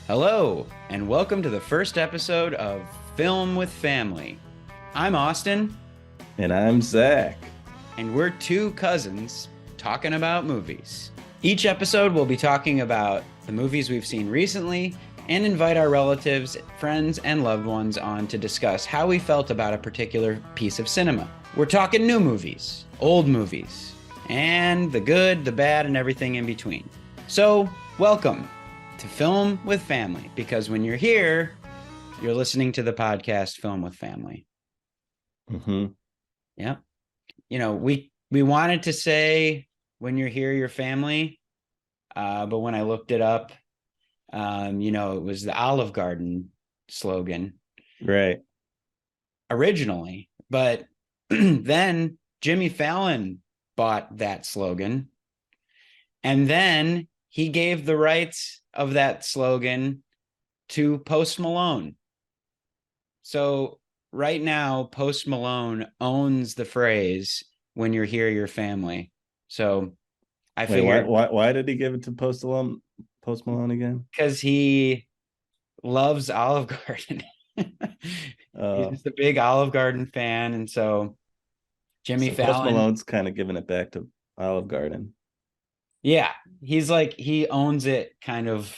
Hello, and welcome to the first episode of Film with Family. I'm Austin, And I'm Zach. and we're two cousins talking about movies. Each episode, we'll be talking about the movies we've seen recently and invite our relatives, friends, and loved ones on to discuss how we felt about a particular piece of cinema. We're talking new movies, old movies, and the good, the bad, and everything in between. So, welcome to Film with Family, because when you're here, you're listening to the podcast Film with Family. Mm-hmm. Yeah. You know, we wanted to say when you're here, your family, but when I looked it up, it was the Olive Garden slogan Right. originally, but then Jimmy Fallon bought that slogan, and then he gave the rights of that slogan to Post Malone. So right now, Post Malone owns the phrase "when you're here, your family." So I figured, why did he give it to Post Malone again? because he loves Olive Garden. He's just a big Olive Garden fan, and so Jimmy So Post Fallon, Malone's kind of giving it back to Olive Garden. yeah, he owns it kind of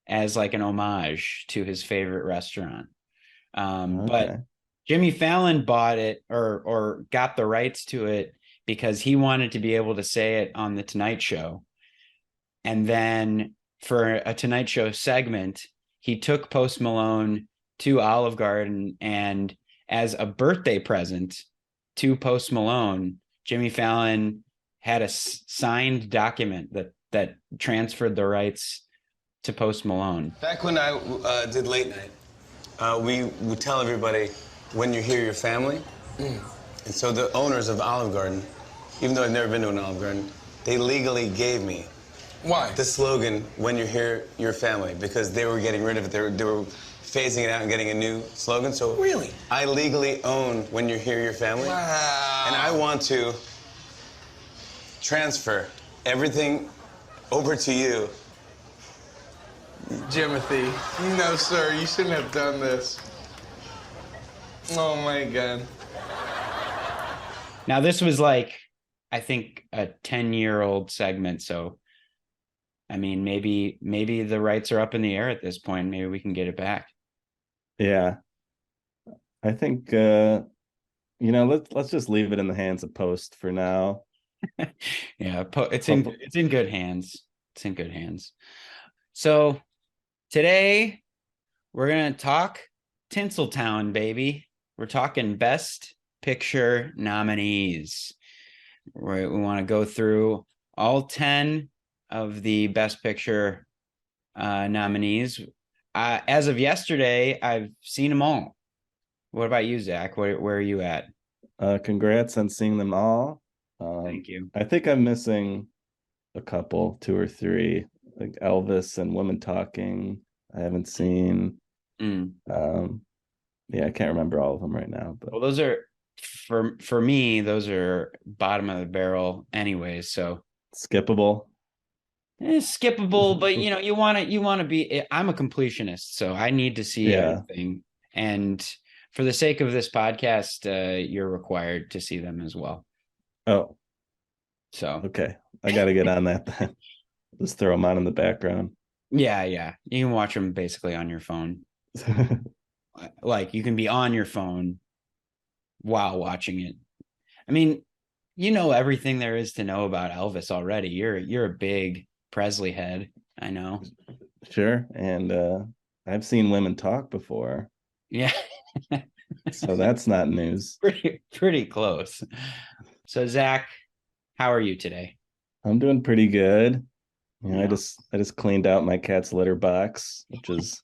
as like an homage to his favorite restaurant. But Okay. Jimmy Fallon bought it or got the rights to it because he wanted to be able to say it on the Tonight Show. And then for a Tonight Show segment, he took Post Malone to Olive Garden, and as a birthday present to Post Malone, Jimmy Fallon had a signed document that transferred the rights to Post Malone. Back when I did late night, we would tell everybody, when you're here, your family. And so the owners of Olive Garden, even though I've never been to an Olive Garden, they legally gave me the slogan, when you're here, your family, because they were getting rid of it. They were phasing it out and getting a new slogan. So really, I legally own when you're here, your family. Wow. And I want to transfer everything over to you. Jimothy, no, sir, you shouldn't have done this. Oh my God. Now, this was like, I think, a 10-year-old segment. So, I mean, maybe the rights are up in the air at this point. Maybe we can get it back. Yeah. I think let's just leave it in the hands of Post for now. Yeah, it's in good hands. It's in good hands. So today we're gonna talk Tinseltown, baby. We're talking Best Picture nominees. We want to go through all 10 of the Best Picture nominees. As of yesterday, I've seen them all. What about you, Zach? Where are you at? Congrats on seeing them all. Thank you. I think I'm missing a couple, 2 or 3, like Elvis and Women Talking. I haven't seen. Yeah, I can't remember all of them right now. But well, those are for me. Those are bottom of the barrel, anyways. So skippable. It's skippable, but you want to be. I'm a completionist, so I need to see everything. And for the sake of this podcast, you're required to see them as well. Oh, so okay, I got to get on that then. Just throw them on in the background. Yeah, you can watch them basically on your phone. Like you can be on your phone while watching it. I mean, everything there is to know about Elvis already. You're a big Presley head, I know. Sure, and I've seen Women Talk before. Yeah. So that's not news. Pretty close. So Zach, how are you today? I'm doing pretty good. I just cleaned out my cat's litter box, which is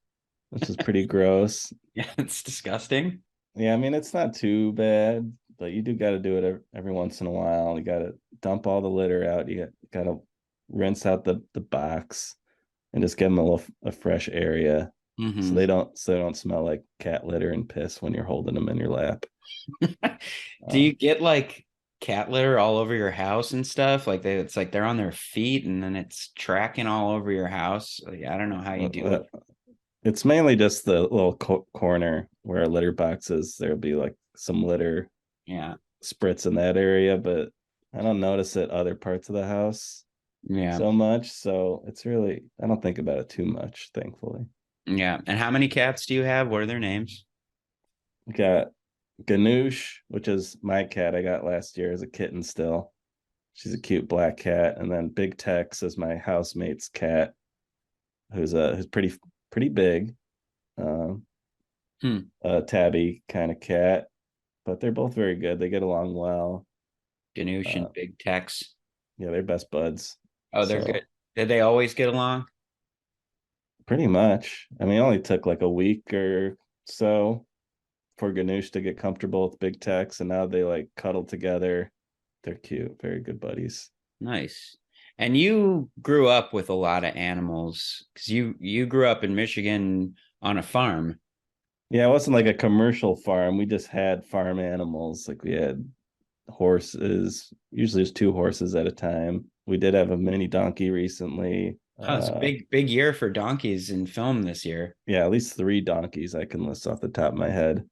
pretty gross. Yeah, it's disgusting. Yeah, I mean, it's not too bad, but you do got to do it every once in a while. You got to dump all the litter out. You got to rinse out the box and just give them a fresh area. Hmm. so they don't smell like cat litter and piss when you're holding them in your lap. Do Uh, you get like cat litter all over your house and stuff? Like it's like they're on their feet and then it's tracking all over your house. Like, I don't know how you deal with. it's mainly just the little corner where a litter box is. There'll be like some litter Yeah. spritz in that area, but I don't notice it other parts of the house Yeah. so much. So it's really, I don't think about it too much, thankfully. Yeah. And how many cats do you have? What are their names? We got Ganoush, which is my cat I got last year as a kitten still. She's a cute black cat. And then Big Tex is my housemate's cat, who's pretty big. Um, Hmm. a tabby kind of cat, but they're both very good. They get along well. Ganoush Uh, and Big Tex. yeah, they're best buds. Oh, they're good. So Did they always get along? pretty much. I mean, it only took like a week or so for Ganoush to get comfortable with Big Tex, and now they like cuddle together. They're cute, very good buddies. Nice. And you grew up with a lot of animals because you grew up in Michigan on a farm. Yeah, it wasn't like a commercial farm. We just had farm animals. Like we had horses. Usually it's two horses at a time. We did have a mini donkey recently. Oh, it's a big year for donkeys in film this year. Yeah, at least three donkeys I can list off the top of my head.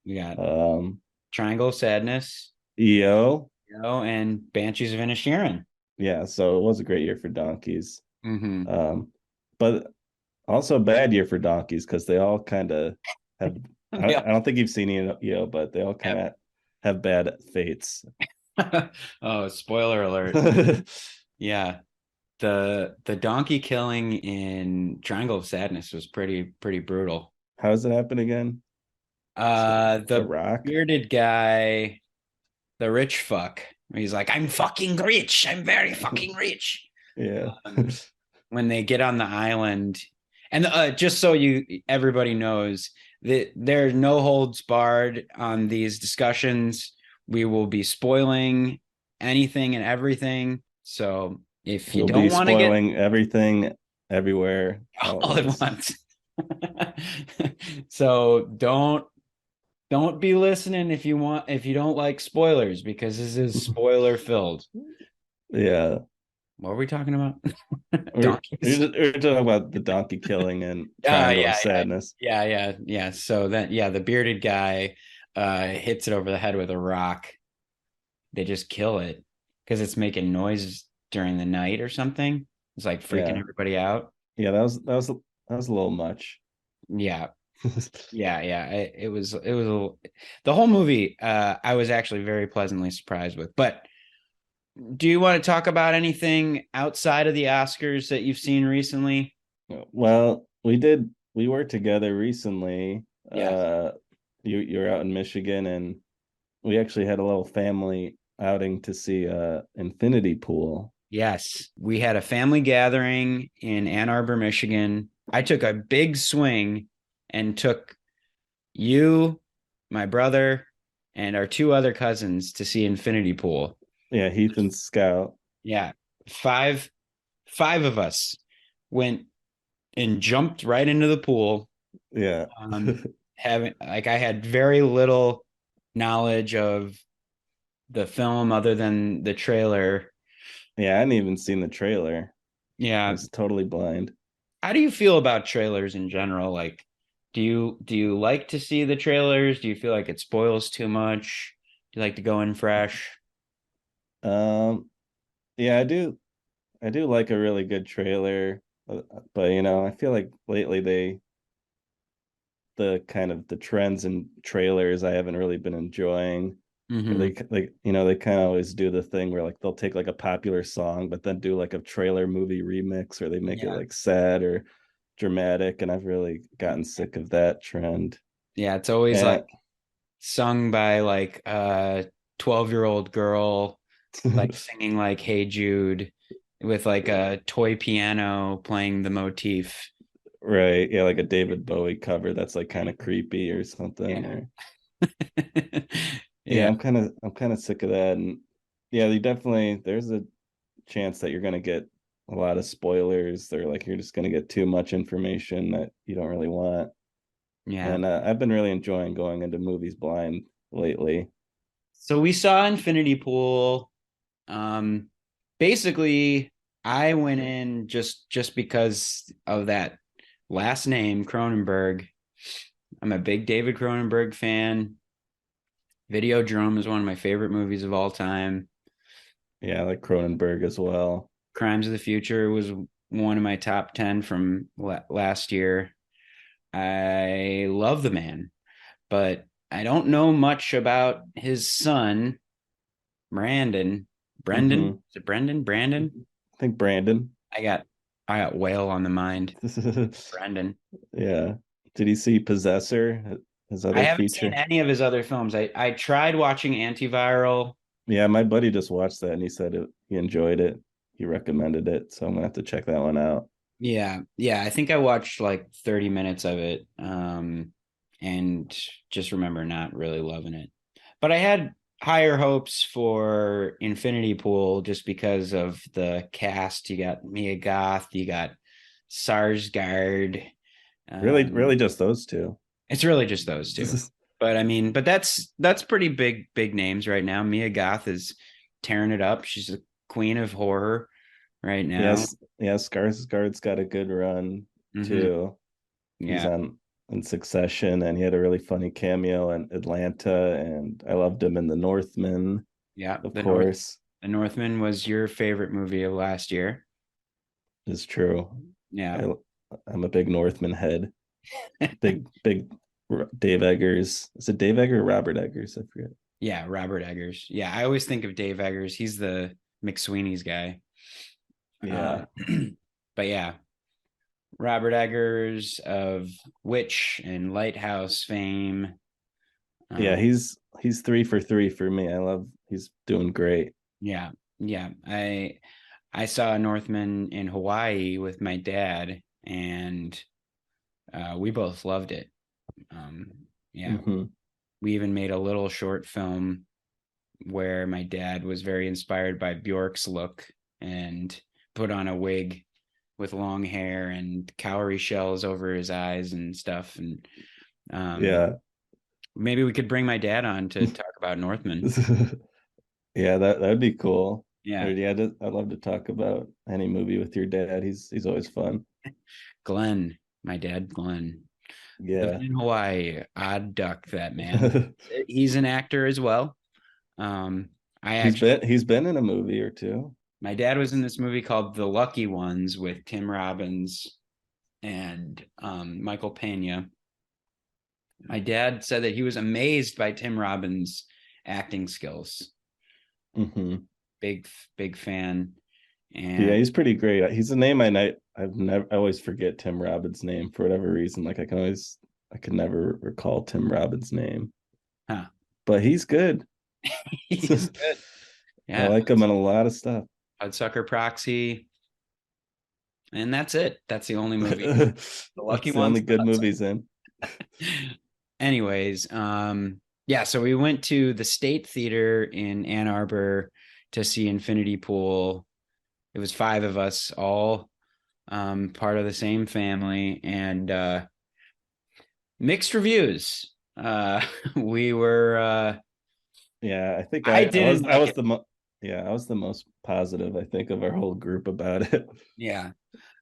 We got Um, Triangle of Sadness, EO. and Banshees of Inisherin. Yeah, so it was a great year for donkeys. Mm-hmm. But also a bad year for donkeys because they all kind of have. Yeah. I don't think you've seen EO, but they all kind of have bad fates. Oh, spoiler alert. Yeah. The donkey killing in Triangle of Sadness was pretty brutal. How does it happen again? The The Rock. bearded guy, the rich fuck. He's like, I'm fucking rich. I'm very fucking rich. Yeah. When they get on the island, and just so everybody knows that there's no holds barred on these discussions. We will be spoiling anything and everything. So if you We'll don't be want to get spoiling everything everywhere all at once, so don't be listening if you don't like spoilers because this is spoiler filled. Yeah. What are we talking about? We're, Donkeys. we're talking about the donkey killing and Yeah, Triangle of Sadness. yeah. So that the bearded guy hits it over the head with a rock. They just kill it because it's making noises during the night or something. It's like freaking Yeah. everybody out. Yeah, that was a little much. Yeah, yeah. The whole movie. I was actually very pleasantly surprised with. But do you want to talk about anything outside of the Oscars that you've seen recently? Well, we were together recently. Yeah. You're out in Michigan and we actually had a little family outing to see Infinity Pool. Yes, we had a family gathering in Ann Arbor, Michigan. I took a big swing and took you, my brother, and our two other cousins to see Infinity Pool. Yeah, Heath and Scout. Yeah, five of us went and jumped right into the pool. Yeah. Having like I had very little knowledge of the film other than the trailer. Yeah, I hadn't even seen the trailer. I Yeah. was totally blind. How do you feel about trailers in general? Like, do you like to see the trailers? Do you feel like it spoils too much? Do you like to go in fresh? Um, yeah, I do like a really good trailer, but you know, I feel like lately the kind of the trends in trailers I haven't really been enjoying. Where Mm-hmm. they like they kind of always do the thing where like they'll take like a popular song but then do like a trailer movie remix or they make it Yeah. like sad or dramatic, and I've really gotten sick of that trend. Yeah, it's always like And sung by like a 12-year-old girl, like singing like Hey Jude with like a toy piano playing the motif. right, yeah, like a David Bowie cover that's like kind of creepy or something. Yeah. Or yeah, Yeah. I'm kind of sick of that. And yeah, there's a chance that you're gonna get a lot of spoilers. They're like you're just going to get too much information that you don't really want. Yeah. And I've been really enjoying going into movies blind lately. So we saw Infinity Pool. Um, Basically, I went in just because of that last name, Cronenberg. I'm a big David Cronenberg fan. Videodrome is one of my favorite movies of all time. Yeah, I like Cronenberg as well. Crimes of the Future was one of my top 10 from last year. I love the man, but I don't know much about his son, Brandon. Brendan? Hmm. Is it Brendan? Brandon? I think Brandon. I got I got whale on the mind. Brendan. Yeah. Did he see Possessor? His I other haven't seen feature? any of his other films. I tried watching Antiviral. Yeah, my buddy just watched that and he said he enjoyed it. He recommended it, so I'm gonna have to check that one out. Yeah, yeah. I think I watched like 30 minutes of it. And just remember not really loving it. But I had higher hopes for Infinity Pool just because of the cast. You got Mia Goth, you got Sarsgaard. Really, Um, really just those two. it's really just those two. But I mean, but that's pretty big names right now. Mia Goth is tearing it up. She's the queen of horror right now. Yes, yeah, Skarsgård's got a good run Hmm. too. He's Yeah, on in Succession, and he had a really funny cameo in Atlanta, and I loved him in The Northman, yeah. of course. The Northman was your favorite movie of last year. Is true. Yeah. I, I'm a big Northman head. Big Dave Eggers. Is it Dave Eggers or Robert Eggers? I forget. Yeah, Robert Eggers. Yeah, I always think of Dave Eggers. He's the McSweeney's guy. Yeah, But yeah, Robert Eggers of Witch and Lighthouse fame. yeah. Um, He's 3 for 3 for me. I love. He's doing great. yeah, yeah. I saw Northman in Hawaii with my dad, and we both loved it. Um, yeah, Hmm. we even made a little short film where my dad was very inspired by Bjork's look and put on a wig with long hair and cowrie shells over his eyes and stuff. And um, Yeah. maybe we could bring my dad on to talk about Northman. Yeah, that'd be cool. Or Yeah, yeah, I'd love to talk about any movie with your dad. He's always fun. Glenn, my dad, Glenn. Living Yeah. in Hawaii, odd duck, that man. He's an actor as well. I actually, He's been in a movie or two. my dad was in this movie called The Lucky Ones with Tim Robbins and Michael Pena. My dad said that he was amazed by Tim Robbins' acting skills. Hmm. Big fan. Yeah, And he's pretty great. He's a name I always forget Tim Robbins' name for whatever reason. Like I could never recall Tim Robbins' name. huh, But he's good. he's good. I Yeah, like him in a lot of stuff. Hudsucker Proxy, and that's it. That's the only movie. The Lucky That's the only Ones. good movies in. Anyways, yeah, so we went to the State Theater in Ann Arbor to see Infinity Pool. It was five of us, all part of the same family, and mixed reviews. We were Yeah, I think I didn't I like was it. I was the most positive, I think, of our whole group about it. Yeah.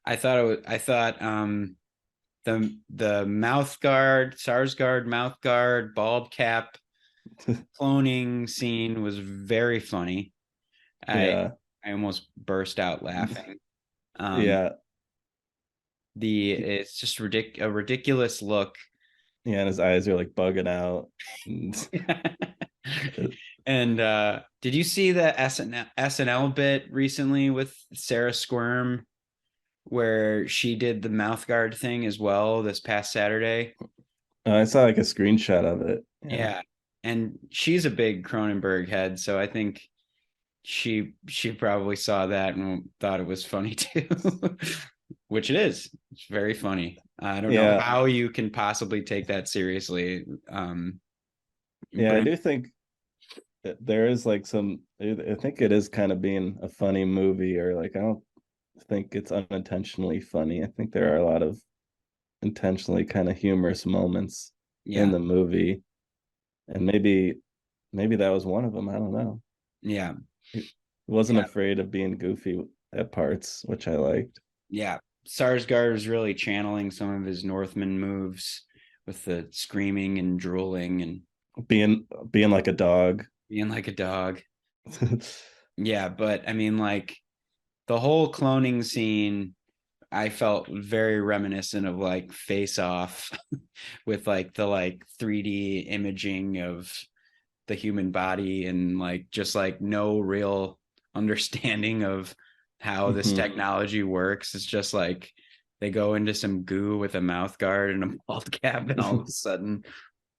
I thought the mouth guard, SARS guard, mouth guard, bald cap cloning scene was very funny. I Yeah. I almost burst out laughing. Um, Yeah. it's just a ridiculous look. Yeah, and his eyes are like bugging out. And did you see the SNL bit recently with Sarah Squirm where she did the mouth guard thing as well this past Saturday? I saw like a screenshot of it. Yeah. Yeah. And she's a big Cronenberg head, so I think she probably saw that and thought it was funny too. Which it is. It's very funny. I don't know Yeah. how you can possibly take that seriously. Yeah, I Brent, do think that there is like some I think it is kind of being a funny movie or like I don't think it's unintentionally funny. I think there are a lot of intentionally kind of humorous moments in Yeah. the movie, and maybe that was one of them. I don't know. Yeah. He wasn't Yeah. afraid of being goofy at parts, which I liked. Yeah. Sarsgaard was really channeling some of his Northman moves with the screaming and drooling and Being like a dog. being like a dog. Yeah, but I mean, like the whole cloning scene, I felt very reminiscent of like Face Off with like the like 3D imaging of the human body and like just like no real understanding of how this Mhm. technology works. It's just like they go into some goo with a mouth guard and a bald cap, and all of a sudden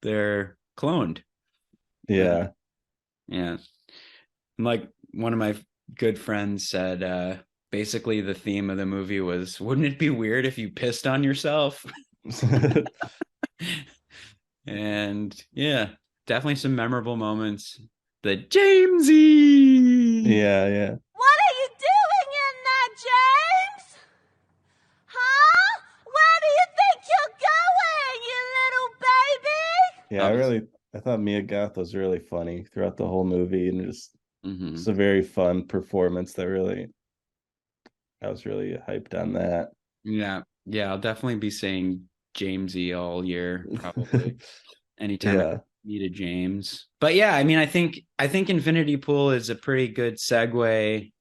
they're cloned. Uh, Yeah. yeah. Like one of my good friends said, basically the theme of the movie was, wouldn't it be weird if you pissed on yourself? And yeah, definitely some memorable moments. The Jamesy. Yeah, yeah. What are you doing in there, James? Huh? Where do you think you're going, you little baby? Yeah, I thought Mia Goth was really funny throughout the whole movie, and just a very fun performance that really I was really hyped on that. Yeah, yeah, I'll definitely be saying Jamesy all year, probably. Anytime I Yeah. need a James. But yeah, I mean, I think Infinity Pool is a pretty good segue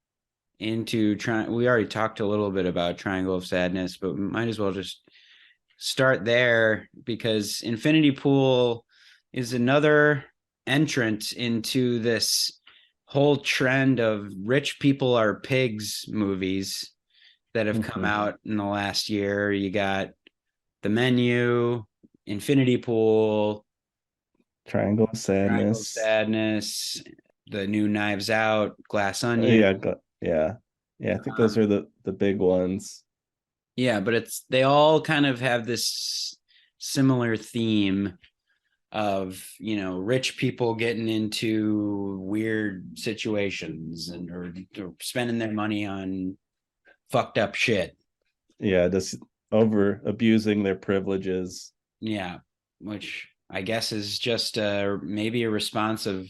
into trying. We already talked a little bit about Triangle of Sadness, but we might as well just start there because Infinity Pool is another entrant into this whole trend of rich people are pigs movies that have come Mhm. out in the last year. You got The Menu, Infinity Pool, Triangle of Triangle of Sadness. Sadness, the new Knives Out, Glass Onion. Yeah, yeah. Yeah, I think those Um, are the big ones. yeah, but they all kind of have this similar theme of, rich people getting into weird situations and or spending their money on fucked up shit. Yeah, just over abusing their privileges. Yeah, which I guess is just maybe a response of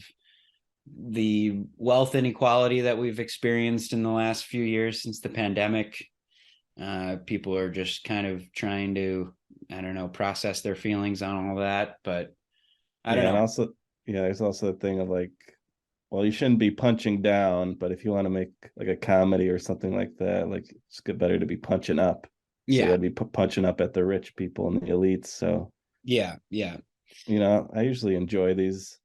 the wealth inequality that we've experienced in the last few years since the pandemic. People are just kind of trying to, I don't know, process their feelings on all that. But I don't Yeah, and know. also yeah, there's also the thing of like, well, you shouldn't be punching down, but if you want to make like a comedy or something like that, like it's good better to be punching up. So you Yeah, gotta be punching up at the rich people and the elites. So, yeah, yeah. I usually enjoy these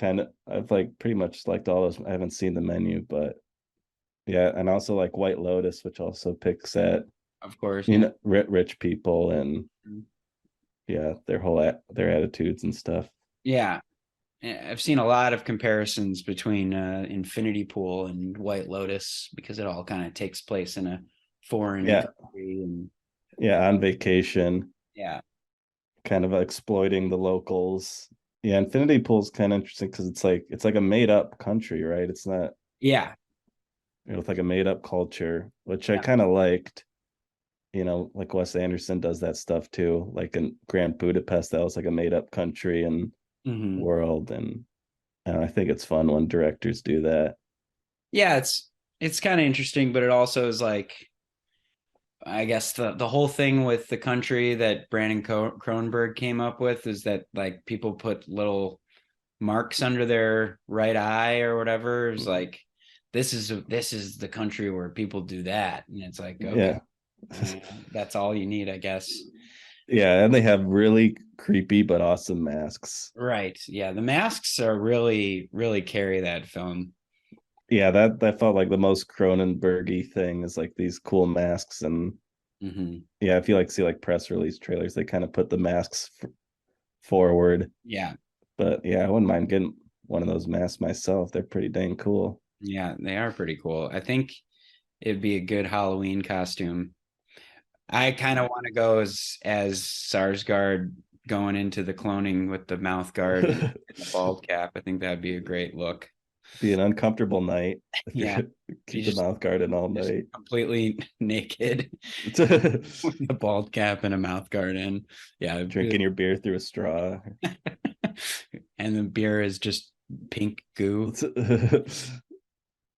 I've like pretty much liked all those. I haven't seen The Menu, but yeah, and also like White Lotus, which also picks at Of course, yeah. rich people and yeah, their attitudes and stuff. Yeah, I've seen a lot of comparisons between Infinity Pool and White Lotus because it all kind of takes place in a foreign Yeah, country, and yeah, on vacation, yeah, kind of exploiting the locals. Yeah, Infinity Pool's kind of interesting because it's like a made up country, right? It's not, yeah, it's like a made up culture, which I yeah. kind of liked. Like Wes Anderson does that stuff too. Like in Grand Budapest, that was like a made up country and Hmm. world, and I think it's fun when directors do that. Yeah, it's kind of interesting, but it also is like, I guess the whole thing with the country that Brandon Cronenberg came up with is that like people put little marks under their right eye or whatever. It's like this is the country where people do that, and it's like, okay, Yeah. uh, that's all you need, I guess. Yeah, and they have really creepy but awesome masks. Right? Yeah, the masks are really really carry that film. Yeah, that felt like the most Cronenbergy thing is like these cool masks. And Hmm. yeah, if you like see like press release trailers, they kind of put the masks forward. Yeah, But yeah, I wouldn't mind getting one of those masks myself. They're pretty dang cool. yeah, they are pretty cool. I think it'd be a good Halloween costume. I kind of want to go as Sarsgaard going into the cloning with the mouth guard and the bald cap. I think that'd be a great look. Be an uncomfortable night if Yeah. you're keep the mouth guard in all just night. completely naked with a bald cap and a mouth guard in. Yeah. Drinking your beer through a straw. And the beer is just pink goo.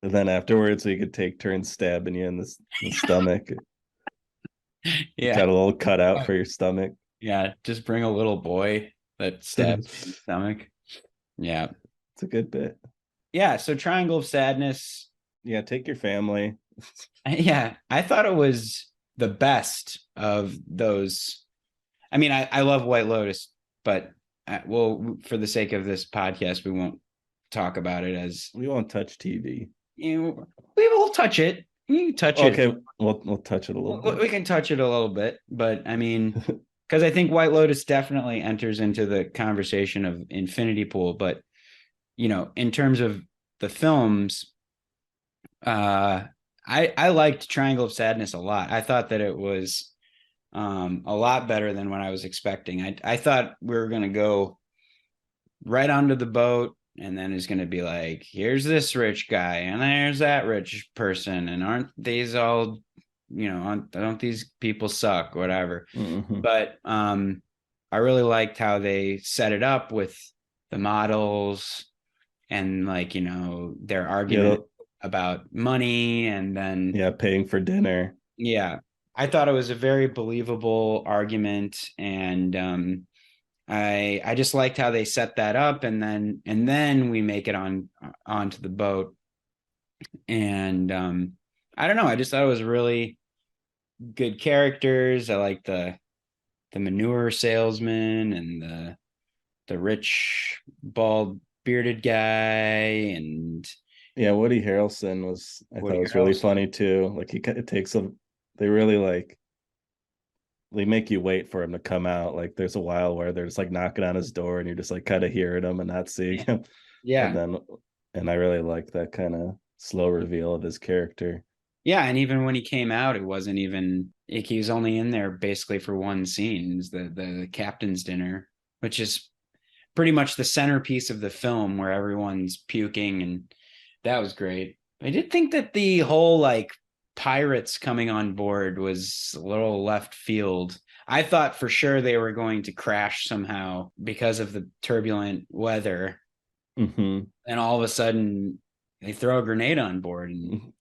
And then afterwards, we could take turns stabbing you in the stomach. Yeah. Got a little cutout for your stomach. Yeah. Just bring a little boy that stabs you in the stomach. Yeah. It's a good bit. Yeah. So Triangle of Sadness. Yeah, take your family. Yeah. I thought it was the best of those. I mean, I love White Lotus, but well, for the sake of this podcast, we won't talk about it as We won't touch TV. we will touch it. You can touch it. Okay, we'll touch it a little bit. We can touch it a little bit, but I mean, because I think White Lotus definitely enters into the conversation of Infinity Pool, but in terms of the films, I liked Triangle of Sadness a lot. I thought that it was a lot better than what I was expecting. I thought we were going to go right onto the boat, and then it's going to be like, here's this rich guy, and there's that rich person, and aren't these all, don't these people suck, whatever. Mm-hmm. But I really liked how they set it up with the models and their argument about money, and then paying for dinner. Yeah, I thought it was a very believable argument, and I just liked how they set that up, and then we make it onto the boat, and I don't know, I just thought it was really good characters. I like the manure salesman and the rich bald bearded guy, and Woody Harrelson was really funny too. Like they really they make you wait for him to come out. Like there's a while where they're just like knocking on his door and you're just like kind of hearing him and not seeing him. Yeah. And I really like that kind of slow reveal of his character. Yeah, and even when he came out, it wasn't even like he was only in there basically for one scene, the captain's dinner, which is pretty much the centerpiece of the film where everyone's puking, and that was great. I did think that the whole pirates coming on board was a little left field. I thought for sure they were going to crash somehow because of the turbulent weather. Mm-hmm. And all of a sudden they throw a grenade on board and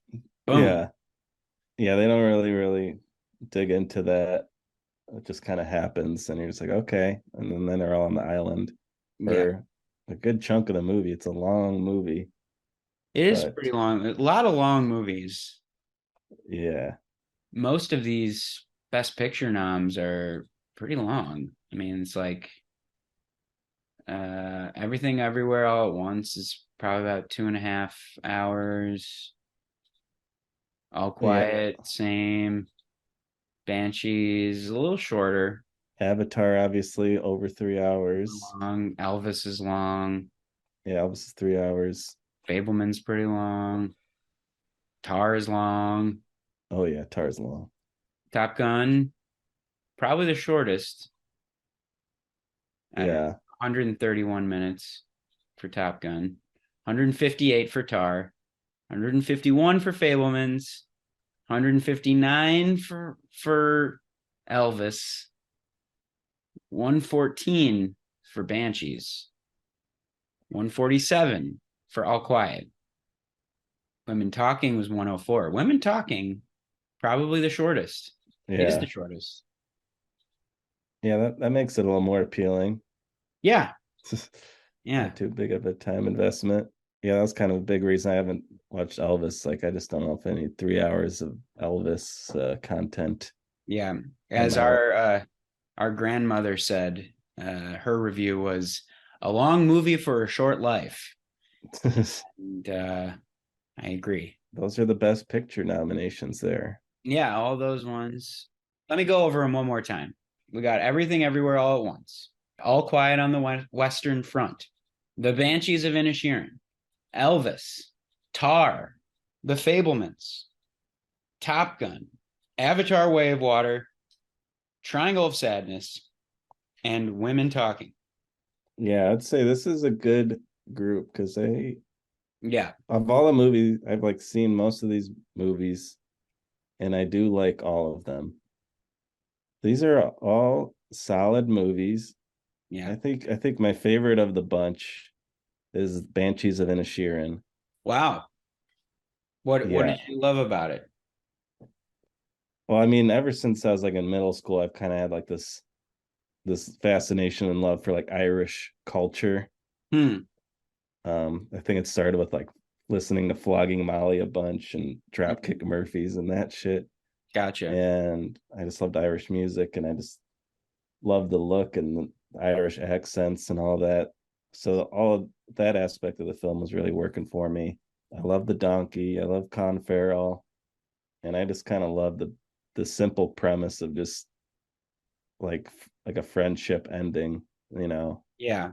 boom. Yeah, they don't really dig into that. It just kind of happens and you're just like, okay. And then they're all on the island for a good chunk of the movie. It's a long movie. It is pretty long. A lot of long movies. Yeah. Most of these Best Picture noms are pretty long. I mean, it's like Everything Everywhere All at Once is probably about 2.5 hours. All Quiet, same. Banshees, a little shorter. Avatar, obviously, over 3 hours. Long. Elvis is long. Yeah, Elvis is 3 hours. Fableman's pretty long. Tar is long. Oh yeah, Tar's long. Top Gun, probably the shortest. Yeah. 131 minutes for Top Gun. 158 for Tar. 151 for Fableman's. 159 for Elvis. 114 for Banshees. 147 for All Quiet. Women Talking was 104. Women Talking, probably the shortest. Yeah. It is the shortest. Yeah, that makes it a little more appealing. Yeah. Yeah. Not too big of a time investment. Yeah, that's kind of a big reason I haven't watched Elvis. Like, I just don't know if I need 3 hours of Elvis content. Yeah. As our grandmother said, her review was a long movie for a short life. And I agree. Those are the Best Picture nominations there. Yeah, all those ones. Let me go over them one more time. We got Everything Everywhere All at Once. All Quiet on the Western Front. The Banshees of Inisherin. Elvis. Tar. The Fablemans. Top Gun. Avatar: Way of Water. Triangle of Sadness. And Women Talking. Yeah, I'd say this is a good group because they Yeah. Of all the movies, I've like seen most of these movies, and I do like all of them. These are all solid movies. Yeah. I think my favorite of the bunch is Banshees of Inisherin. Wow. What Yeah. did you love about it? Well, I mean, ever since I was like in middle school, I've kind of had like this fascination and love for like Irish culture. Hmm. I think it started with like listening to Flogging Molly a bunch and Dropkick Murphys and that shit. Gotcha. And I just loved Irish music, and I just loved the look and the Irish accents and all that. So all of that aspect of the film was really working for me. I love the donkey. I love Con Farrell, and I just kind of love the simple premise of just like like a friendship ending. You know, Yeah.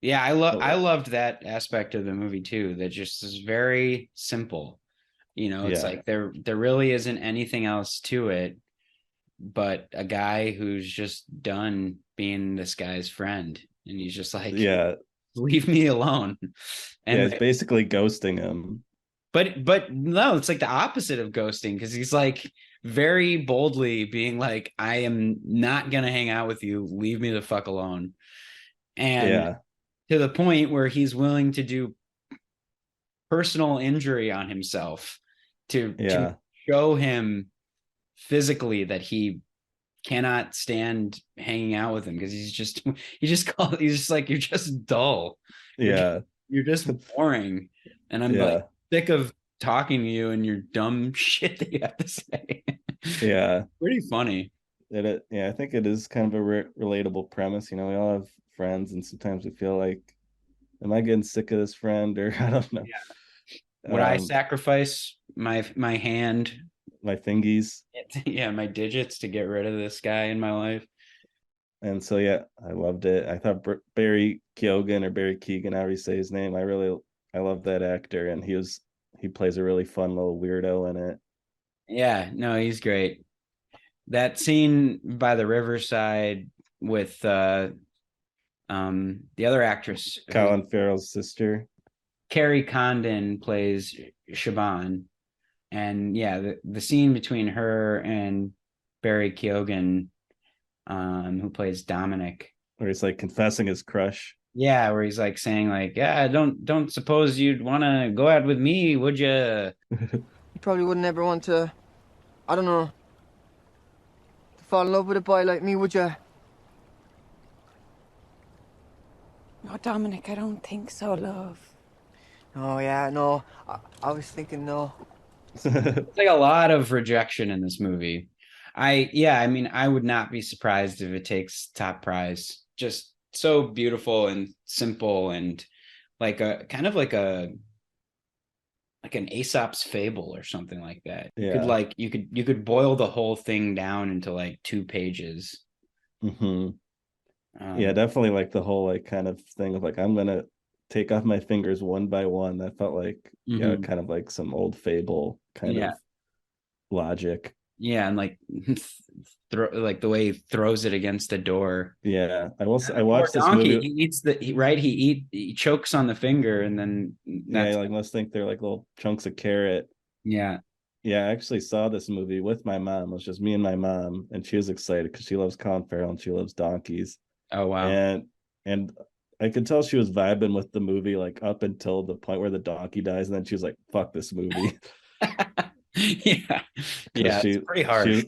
Yeah, I loved that aspect of the movie too. That just is very simple. It's yeah, like there really isn't anything else to it but a guy who's just done being this guy's friend. And he's just like, yeah, leave me alone. yeah. And It's basically ghosting him. but no, it's like the opposite of ghosting because he's like very boldly being like, I am not gonna hang out with you. Leave me the fuck alone. And Yeah, to the point where he's willing to do personal injury on himself to yeah, show him physically that he cannot stand hanging out with him because he's just like, you're just dull. You're just, yeah, you're just boring. And I'm like yeah, sick of talking to you and your dumb shit that you have to say. yeah. Pretty funny. Yeah, I think it is kind of a relatable premise. You know, we all have friends, and sometimes we feel like, am I getting sick of this friend? Or I don't know. Yeah. Would I Um, sacrifice my hand, my fingies. yeah, my digits to get rid of this guy in my life? And so yeah, I loved it. I thought Barry Keoghan, or Barry Keegan, however you say his name, I love that actor, and he plays a really fun little weirdo in it. Yeah, no, he's great. That scene by the riverside with the other actress who Colin Farrell's sister. Carrie Condon plays Shaban. And yeah, the scene between her and Barry Keoghan, who plays Dominic. Where he's like confessing his crush. Yeah, where he's like saying like, yeah, don't suppose you'd want to go out with me, would you? You probably wouldn't ever want to, I don't know, to fall in love with a boy like me, would you? No, Dominic, I don't think so, love. Oh, yeah, no. I was thinking no. It's like a lot of rejection in this movie. I mean, I would not be surprised if it takes top prize. Just so beautiful and simple and like a kind of like an Aesop's fable or something like that. Yeah. You could boil the whole thing down into like 2 pages. Hmm. Yeah, definitely like the whole like kind of thing of like, I'm gonna take off my fingers one by one. That felt like, yeah, Mhm. kind of like some old fable kind Yeah. of logic. Yeah, and like like the way he throws it against the door. Yeah, I Poor watched this donkey. movie. He eats he chokes on the finger and then Yeah, that's like must think they're like little chunks of carrot. yeah. Yeah, I actually saw this movie with my mom. It was just me and my mom, and she was excited because she loves Colin Farrell and she loves donkeys. Oh wow. And I could tell she was vibing with the movie like up until the point where the donkey dies, and then she was like, "Fuck this movie," Yeah. because Yeah, it's pretty harsh.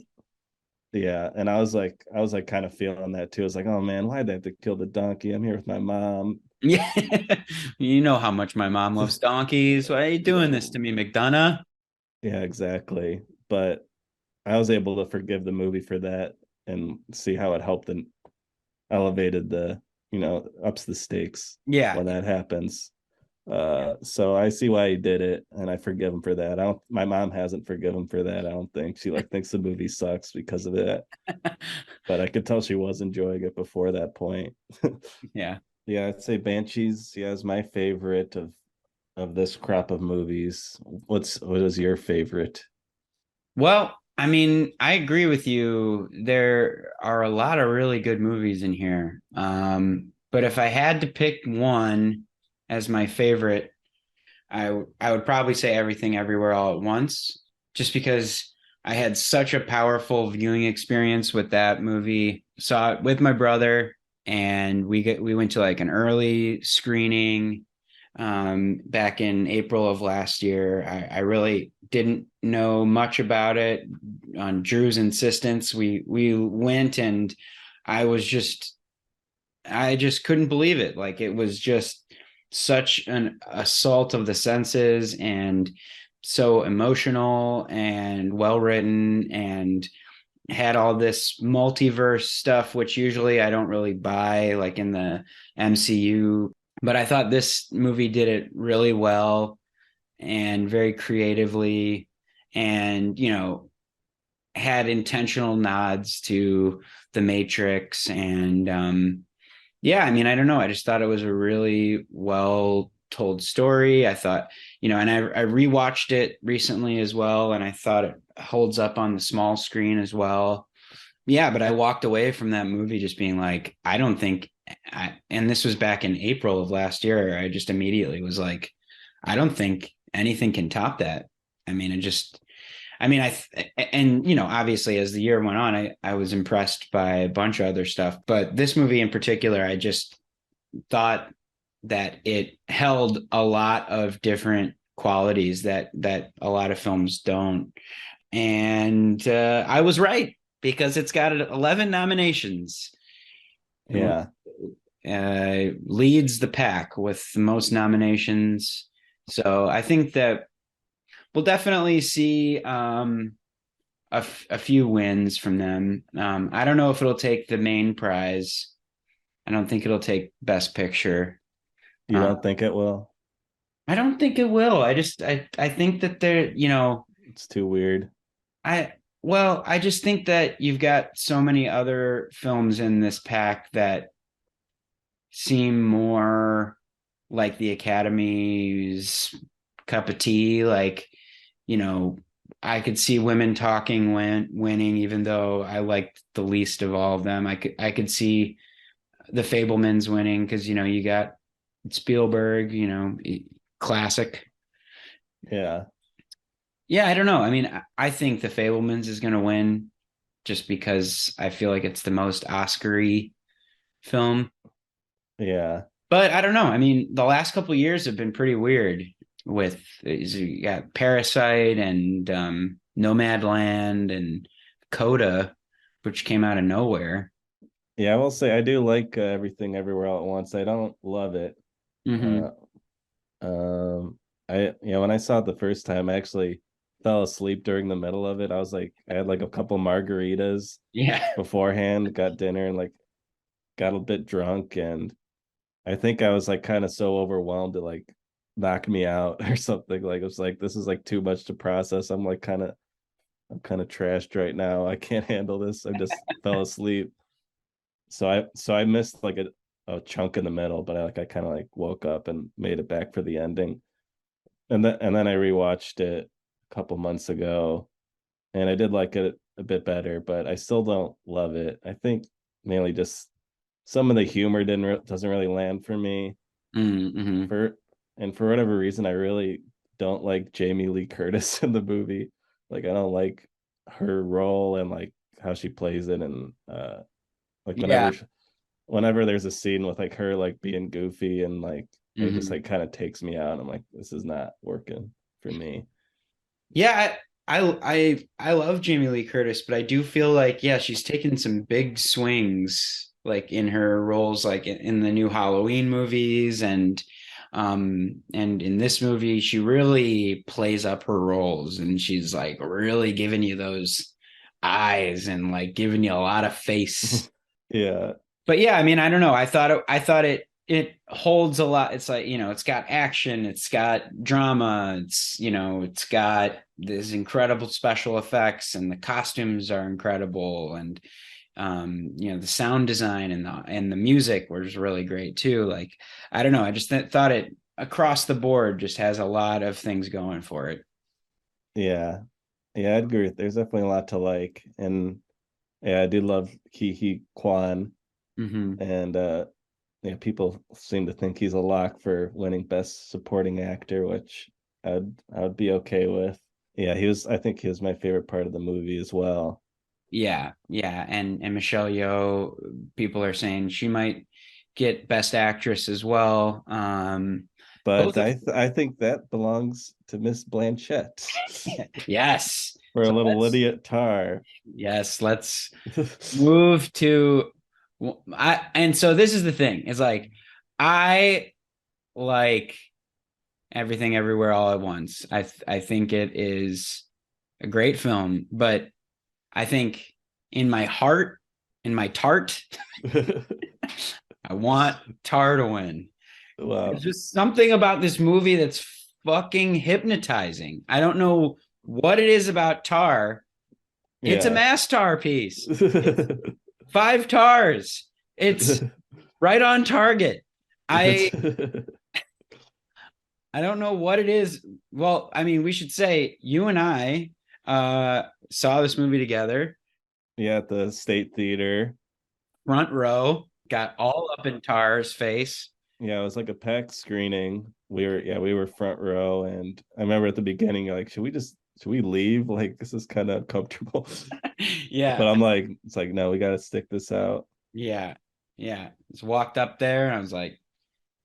yeah. And I was like kind of feeling that too. I was like, "Oh man, why'd they have to kill the donkey? I'm here with my mom." Yeah. You know how much my mom loves donkeys. Why are you doing this to me, McDonough? Yeah, exactly. But I was able to forgive the movie for that and see how it helped and elevated the, ups the stakes Yeah. when that happens. So I see why he did it, and I forgive him for that. I don't My mom hasn't forgiven him for that. I don't think she like thinks the movie sucks because of it, but I could tell she was enjoying it before that point. Yeah. Yeah, I'd say Banshees, yeah, is my favorite of this crop of movies. What is your favorite? Well, I mean, I agree with you. There are a lot of really good movies in here. But if I had to pick one as my favorite, I would probably say Everything Everywhere All at Once, just because I had such a powerful viewing experience with that movie. Saw it with my brother, and we went to like an early screening back in April of last year. I really didn't know much about it. On Drew's insistence, we went, and I was just I just couldn't believe it. Like, it was just such an assault of the senses, and so emotional and well written, and had all this multiverse stuff, which usually I don't really buy, like in the MCU. But I thought this movie did it really well and very creatively, and, had intentional nods to the Matrix. And yeah, I mean, I don't know. I just thought it was a really well told story. I thought, and I rewatched it recently as well, and I thought it holds up on the small screen as well. Yeah, but I walked away from that movie just being like, I don't think, and this was back in April of last year. I just immediately was like, I don't think anything can top that. I mean, obviously as the year went on, I was impressed by a bunch of other stuff, but this movie in particular, I just thought that it held a lot of different qualities that a lot of films don't. And I was right, because it's got 11 nominations. Yeah. Leads the pack with the most nominations. So I think that we'll definitely see a few wins from them. I don't know if it'll take the main prize. I don't think it'll take Best Picture. You don't think it will? I don't think it will. I think that It's too weird. I just think that you've got so many other films in this pack that seem more like the Academy's cup of tea. Like, I could see Women Talking winning, even though I liked the least of all of them. I could see The Fabelmans winning, because you got Spielberg, classic. Yeah. Yeah, I don't know. I mean, I think The Fabelmans is going to win, just because I feel like it's the most Oscar-y film. Yeah. But I don't know. I mean, the last couple of years have been pretty weird with, you got Parasite and Nomadland and Coda, which came out of nowhere. Yeah, I will say I do like Everything Everywhere All at Once. I don't love it. Mm-hmm. When I saw it the first time, I actually fell asleep during the middle of it. I had like a couple margaritas Yeah. beforehand, got dinner, and like got a bit drunk, and I think I was like kind of so overwhelmed to like knock me out or something. Like it was like, this is like too much to process. I'm kind of trashed right now. I can't handle this. I just fell asleep. So I missed like a chunk in the middle, but I kind of like woke up and made it back for the ending. And then I rewatched it a couple months ago, and I did like it a bit better, but I still don't love it. I think mainly just some of the humor doesn't really land for me. Mm-hmm. For whatever reason, I really don't like Jamie Lee Curtis in the movie. Like I don't like her role and like how she plays it, and like Yeah. whenever there's a scene with like her like being goofy, and like it just Mm-hmm. like kind of takes me out. I'm like, this is not working for me. Yeah, I love Jamie Lee Curtis, but I do feel like, yeah, she's taken some big swings, like in her roles, like in the new Halloween movies, and in this movie she really plays up her roles, and she's like really giving you those eyes and like giving you a lot of face. Yeah. But yeah, I mean, I don't know. I thought it holds a lot. It's like, it's got action, it's got drama, it's got this incredible special effects, and the costumes are incredible, and the sound design and the music was really great too. Like, I don't know, I just thought it across the board just has a lot of things going for it. Yeah. Yeah, I'd agree. There's definitely a lot to like. And yeah, I did love Ki Kwan, Mm-hmm. and Yeah, people seem to think he's a lock for winning Best Supporting Actor, which I would be okay with. Yeah, I think he was my favorite part of the movie as well. Yeah, yeah, and Michelle Yeoh, people are saying she might get Best Actress as well. But Both of I think that belongs to Miss Blanchett yes. for a So little Lydia Tarr. let's move to and so this is the thing. It's like I like Everything Everywhere All at Once. I think it is a great film, but I think in my heart, in my tart, I want Tar to win. Wow. There's just something about this movie that's fucking hypnotizing. I don't know what it is about Tar. It's a Yeah. mass tar piece. It's 5 tars. It's right on target. I I don't know what it is. Well, I mean, we should say you and I saw this movie together, Yeah, at the State Theater. front row, got all up in Tar's face. Yeah, it was like a packed screening. We were front row, and I remember at the beginning, like, should we leave? Like, this is kind of uncomfortable. Yeah, But I'm like, it's like, no, we got to stick this out. yeah, yeah. Just walked up there and I was like,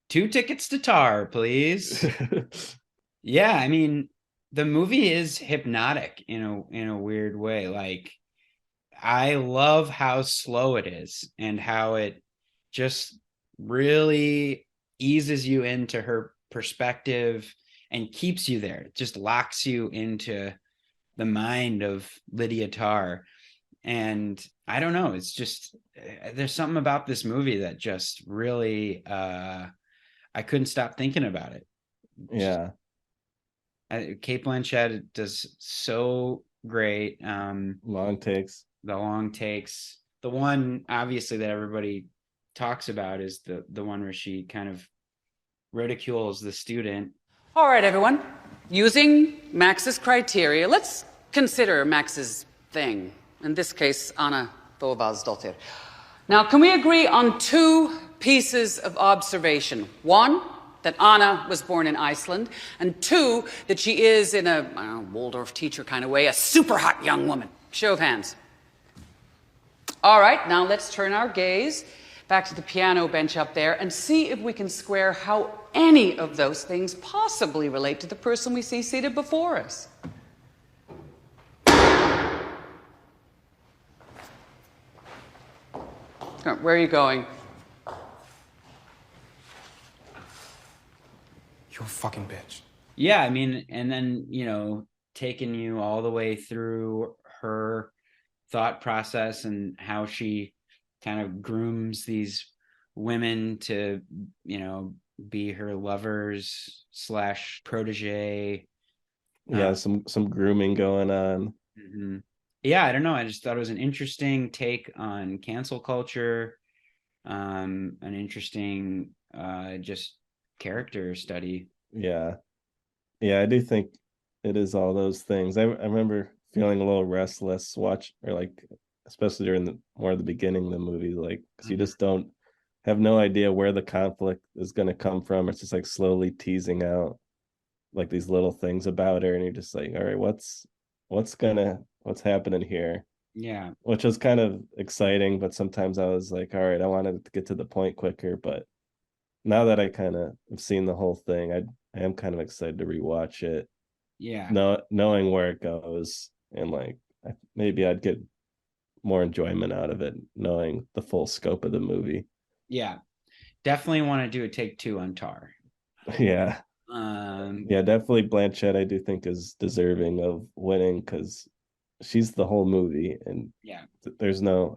2 tickets to Tar, please. Yeah, I mean, the movie is hypnotic in a weird way. Like I love how slow it is and how it just really eases you into her perspective and keeps you there. It just locks you into the mind of Lydia Tarr. And I don't know, it's just there's something about this movie that just really I couldn't stop thinking about it. Yeah. Kate Blanchett does so great. Long takes. The long takes. The one obviously that everybody talks about is the one where she kind of ridicules the student. All right, everyone. Using Max's criteria, let's consider Max's thing. In this case, Anna Thorvaldsdottir. Now, can we agree on 2 pieces of observation? 1, that Anna was born in Iceland, and 2, that she is, in a Waldorf teacher kind of way, a super hot young woman. Show of hands. All right, now let's turn our gaze back to the piano bench up there and see if we can square how any of those things possibly relate to the person we see seated before us. Where are you going? You're a fucking bitch. Yeah, I mean, and then, taking you all the way through her thought process and how she kind of grooms these women to, be her lovers / protege. Yeah, some grooming going on. Mm-hmm. Yeah, I don't know. I just thought it was an interesting take on cancel culture, an interesting just character study. Yeah. Yeah, I do think it is all those things. I remember feeling a little restless or like, especially during more of the beginning of the movie, like, because you just don't have no idea where the conflict is going to come from. It's just like slowly teasing out like these little things about her, and you're just like, all right, what's happening here? Yeah, Which was kind of exciting, but sometimes I was like, all right, I wanted to get to the point quicker. But now that I kind of have seen the whole thing, I am kind of excited to rewatch it. yeah, Knowing where it goes, and like maybe I'd get more enjoyment out of it knowing the full scope of the movie. yeah. Definitely want to do a take 2 on Tar. Yeah. Yeah, definitely Blanchett I do think is deserving of winning because she's the whole movie, and yeah, I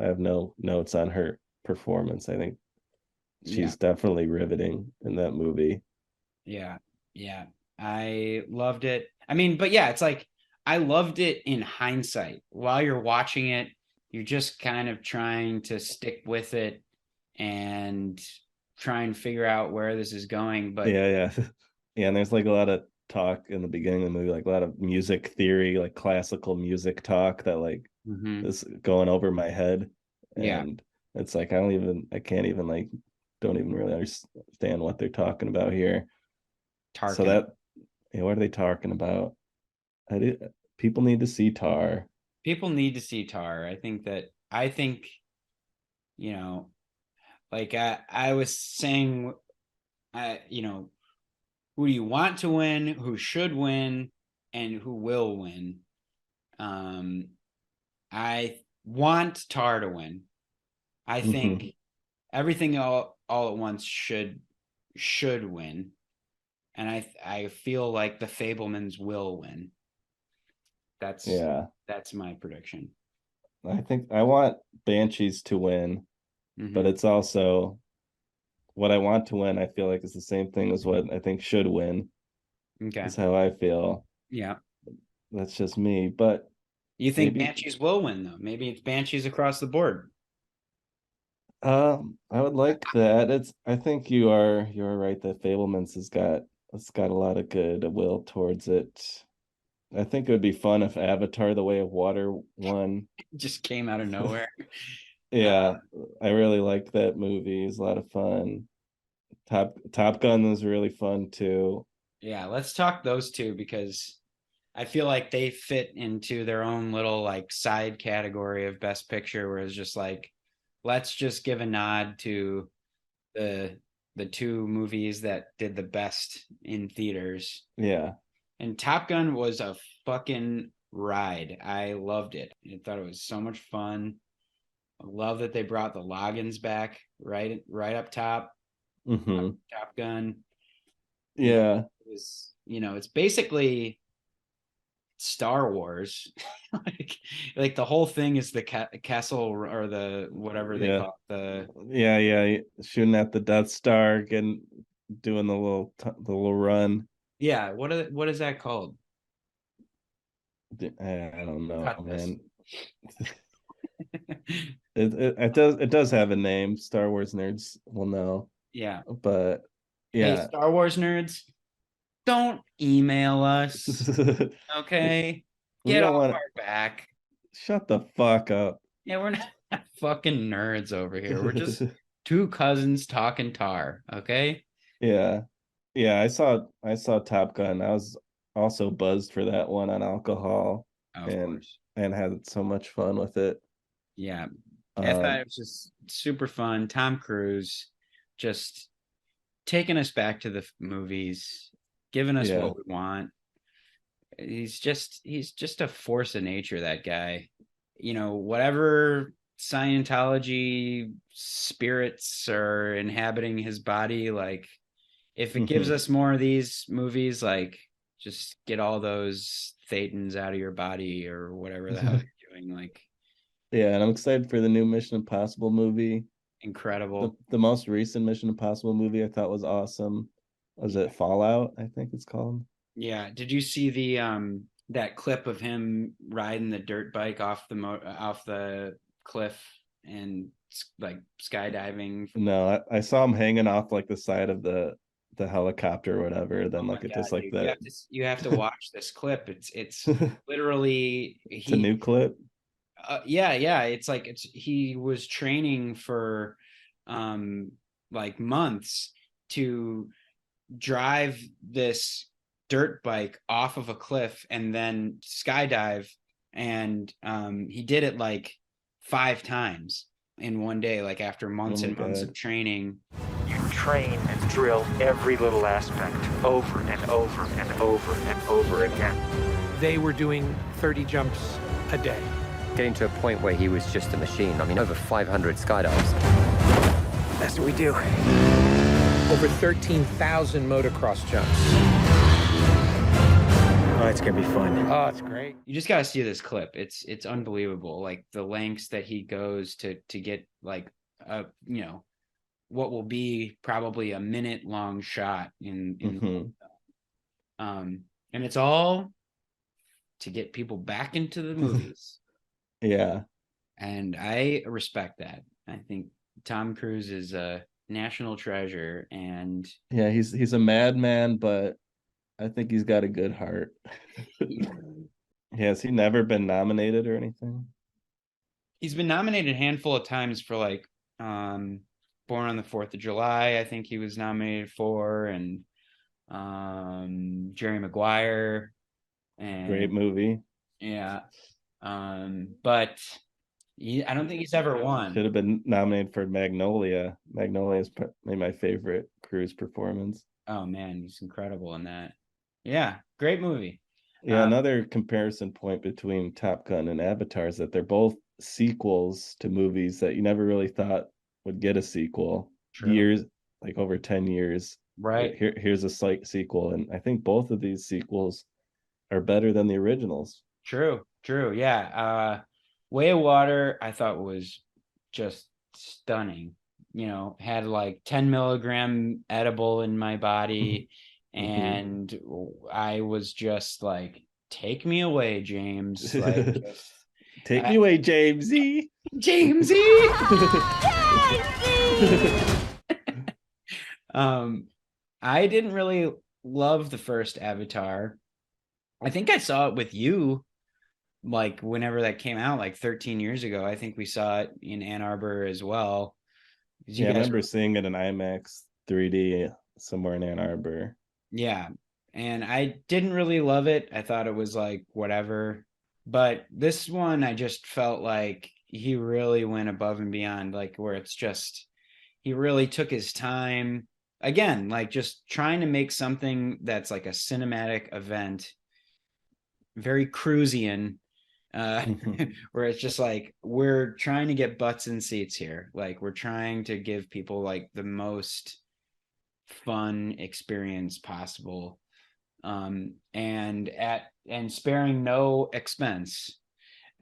have no notes on her performance. I think she's definitely riveting in that movie. yeah, yeah. I loved it. I mean, but yeah, it's like I loved it in hindsight. While you're watching it, you're just kind of trying to stick with it and try and figure out where this is going. But yeah. Yeah, and there's like a lot of talk in the beginning of the movie, like a lot of music theory, like classical music talk that like is going over my head. Yeah. And it's like I can't even like don't even really understand what they're talking about here. Tarkin. So what are they talking about? People need to see Tar. People need to see Tar. I think, like I was saying, who do you want to win, who should win, and who will win. I want Tar to win. I think everything all at once should win. And I feel like the Fablemans will win. That's my prediction. I think I want Banshees to win, but it's also what I want to win. I feel like it's the same thing as what I think should win. Okay. That's how I feel. Yeah. That's just me. But you think Banshees will win though? Maybe it's Banshees across the board. I would like that. I think you're right that Fablemans has got a lot of good will towards it. I think it would be fun if Avatar: The Way of Water won. Just came out of nowhere. Yeah, I really liked that movie. It's a lot of fun. Top Gun was really fun too. Yeah, let's talk those two because I feel like they fit into their own little like side category of Best Picture, where it's just like, let's just give a nod to the two movies that did the best in theaters. Yeah. And Top Gun was a fucking ride. I loved it. I thought it was so much fun. I love that they brought the Loggins back right up top. Top Gun. Yeah. It was, it's basically Star Wars. like the whole thing is the castle or the whatever they call it. Yeah, shooting at the Death Star and doing the little run. Yeah, what is that called? I don't know, man. It does have a name. Star Wars nerds will know. Yeah. But yeah. Hey, Star Wars nerds, don't email us. Okay. Get off our back. Shut the fuck up. Yeah, we're not fucking nerds over here. We're just two cousins talking Tar, okay? Yeah. Yeah, I saw Top Gun. I was also buzzed for that one on alcohol. Of course. And had so much fun with it. Yeah. I thought it was just super fun. Tom Cruise just taking us back to the movies, giving us what we want. He's just a force of nature, that guy. Whatever Scientology spirits are inhabiting his body, like if it gives us more of these movies, like just get all those thetans out of your body or whatever the hell you're doing. Like, yeah, and I'm excited for the new Mission Impossible movie. Incredible. The most recent Mission Impossible movie I thought was awesome. Was it Fallout? I think it's called. Yeah. Did you see the that clip of him riding the dirt bike off the cliff and like skydiving? No, I saw him hanging off like the side of the helicopter or whatever. Then just like that. You have to watch this clip. It's literally it's a new clip. Yeah. He was training for like months to drive this dirt bike off of a cliff and then skydive, and he did it like 5 times in one day, like after months and months of training. You train and drill every little aspect over and over and over and over again. They were doing 30 jumps a day. Getting to a point where he was just a machine. I mean, over 500 skydives. That's what we do. Over 13,000 motocross jumps. Oh, it's gonna be fun. Oh, it's great. You just gotta see this clip. It's unbelievable. Like the lengths that he goes to get like what will be probably a minute long shot in and it's all to get people back into the movies. Yeah. And I respect that. I think Tom Cruise is a national treasure, and yeah, he's a madman, but I think he's got a good heart. Has he never been nominated or anything? He's been nominated a handful of times for like Born on the 4th of July, I think he was nominated for, and Jerry Maguire. And Great movie. yeah. But I don't think he's ever won. Should have been nominated for Magnolia. Magnolia is maybe my favorite Cruise performance. Oh man, he's incredible in that. Yeah, great movie. Yeah, another comparison point between Top Gun and Avatar is that they're both sequels to movies that you never really thought would get a sequel. True. Years, like over 10 years. Right. Here's a slight sequel. And I think both of these sequels are better than the originals. True. Yeah. Way of Water, I thought was just stunning. You know, had like 10 milligram edible in my body. And I was just like, take me away, James. Like, take me away, Jamesy. Jamesy. I didn't really love the first Avatar. I think I saw it with you, like whenever that came out, like 13 years ago. I think we saw it in Ann Arbor as well. Yeah, I remember seeing it in IMAX 3D somewhere in Ann Arbor. Yeah, and I didn't really love it. I thought it was like whatever. But this one, I just felt like he really went above and beyond, like where it's just, he really took his time. Again, like just trying to make something that's like a cinematic event, very Cruisian, where it's just like, we're trying to get butts in seats here. Like we're trying to give people like the most fun experience possible, and sparing no expense.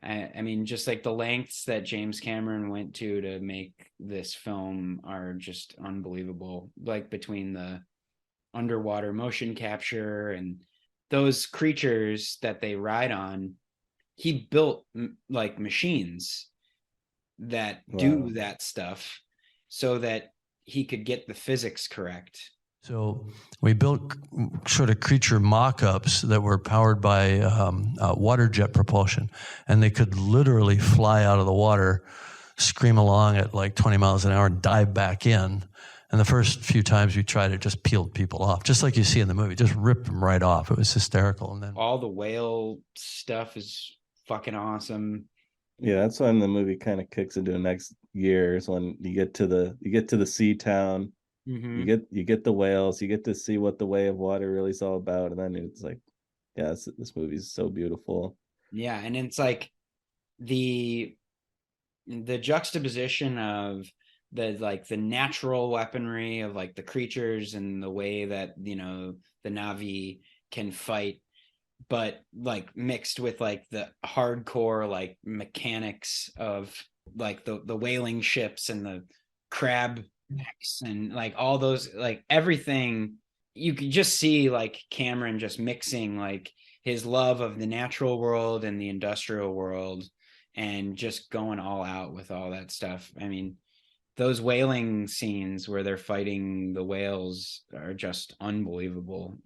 I mean, just like the lengths that James Cameron went to make this film are just unbelievable. Like between the underwater motion capture and those creatures that they ride on, he built like machines that do that stuff so that he could get the physics correct. So we built sort of creature mock-ups that were powered by water jet propulsion, and they could literally fly out of the water, scream along at like 20 miles an hour, and dive back in. And the first few times we tried it, just peeled people off, just like you see in the movie, just ripped them right off. It was hysterical. And then all the whale stuff is fucking awesome. Yeah, that's when the movie kind of kicks into the next years, when you get to the sea town. You get the whales, you get to see what the Way of Water really is all about, and then it's like, yeah, this movie is so beautiful. Yeah, and it's like the juxtaposition of the natural weaponry of like the creatures and the way that, you know, the Na'vi can fight, but like mixed with like the hardcore like mechanics of like the whaling ships and the crab necks and like all those, like everything. You could just see like Cameron just mixing like his love of the natural world and the industrial world and just going all out with all that stuff. I mean, those whaling scenes where they're fighting the whales are just unbelievable.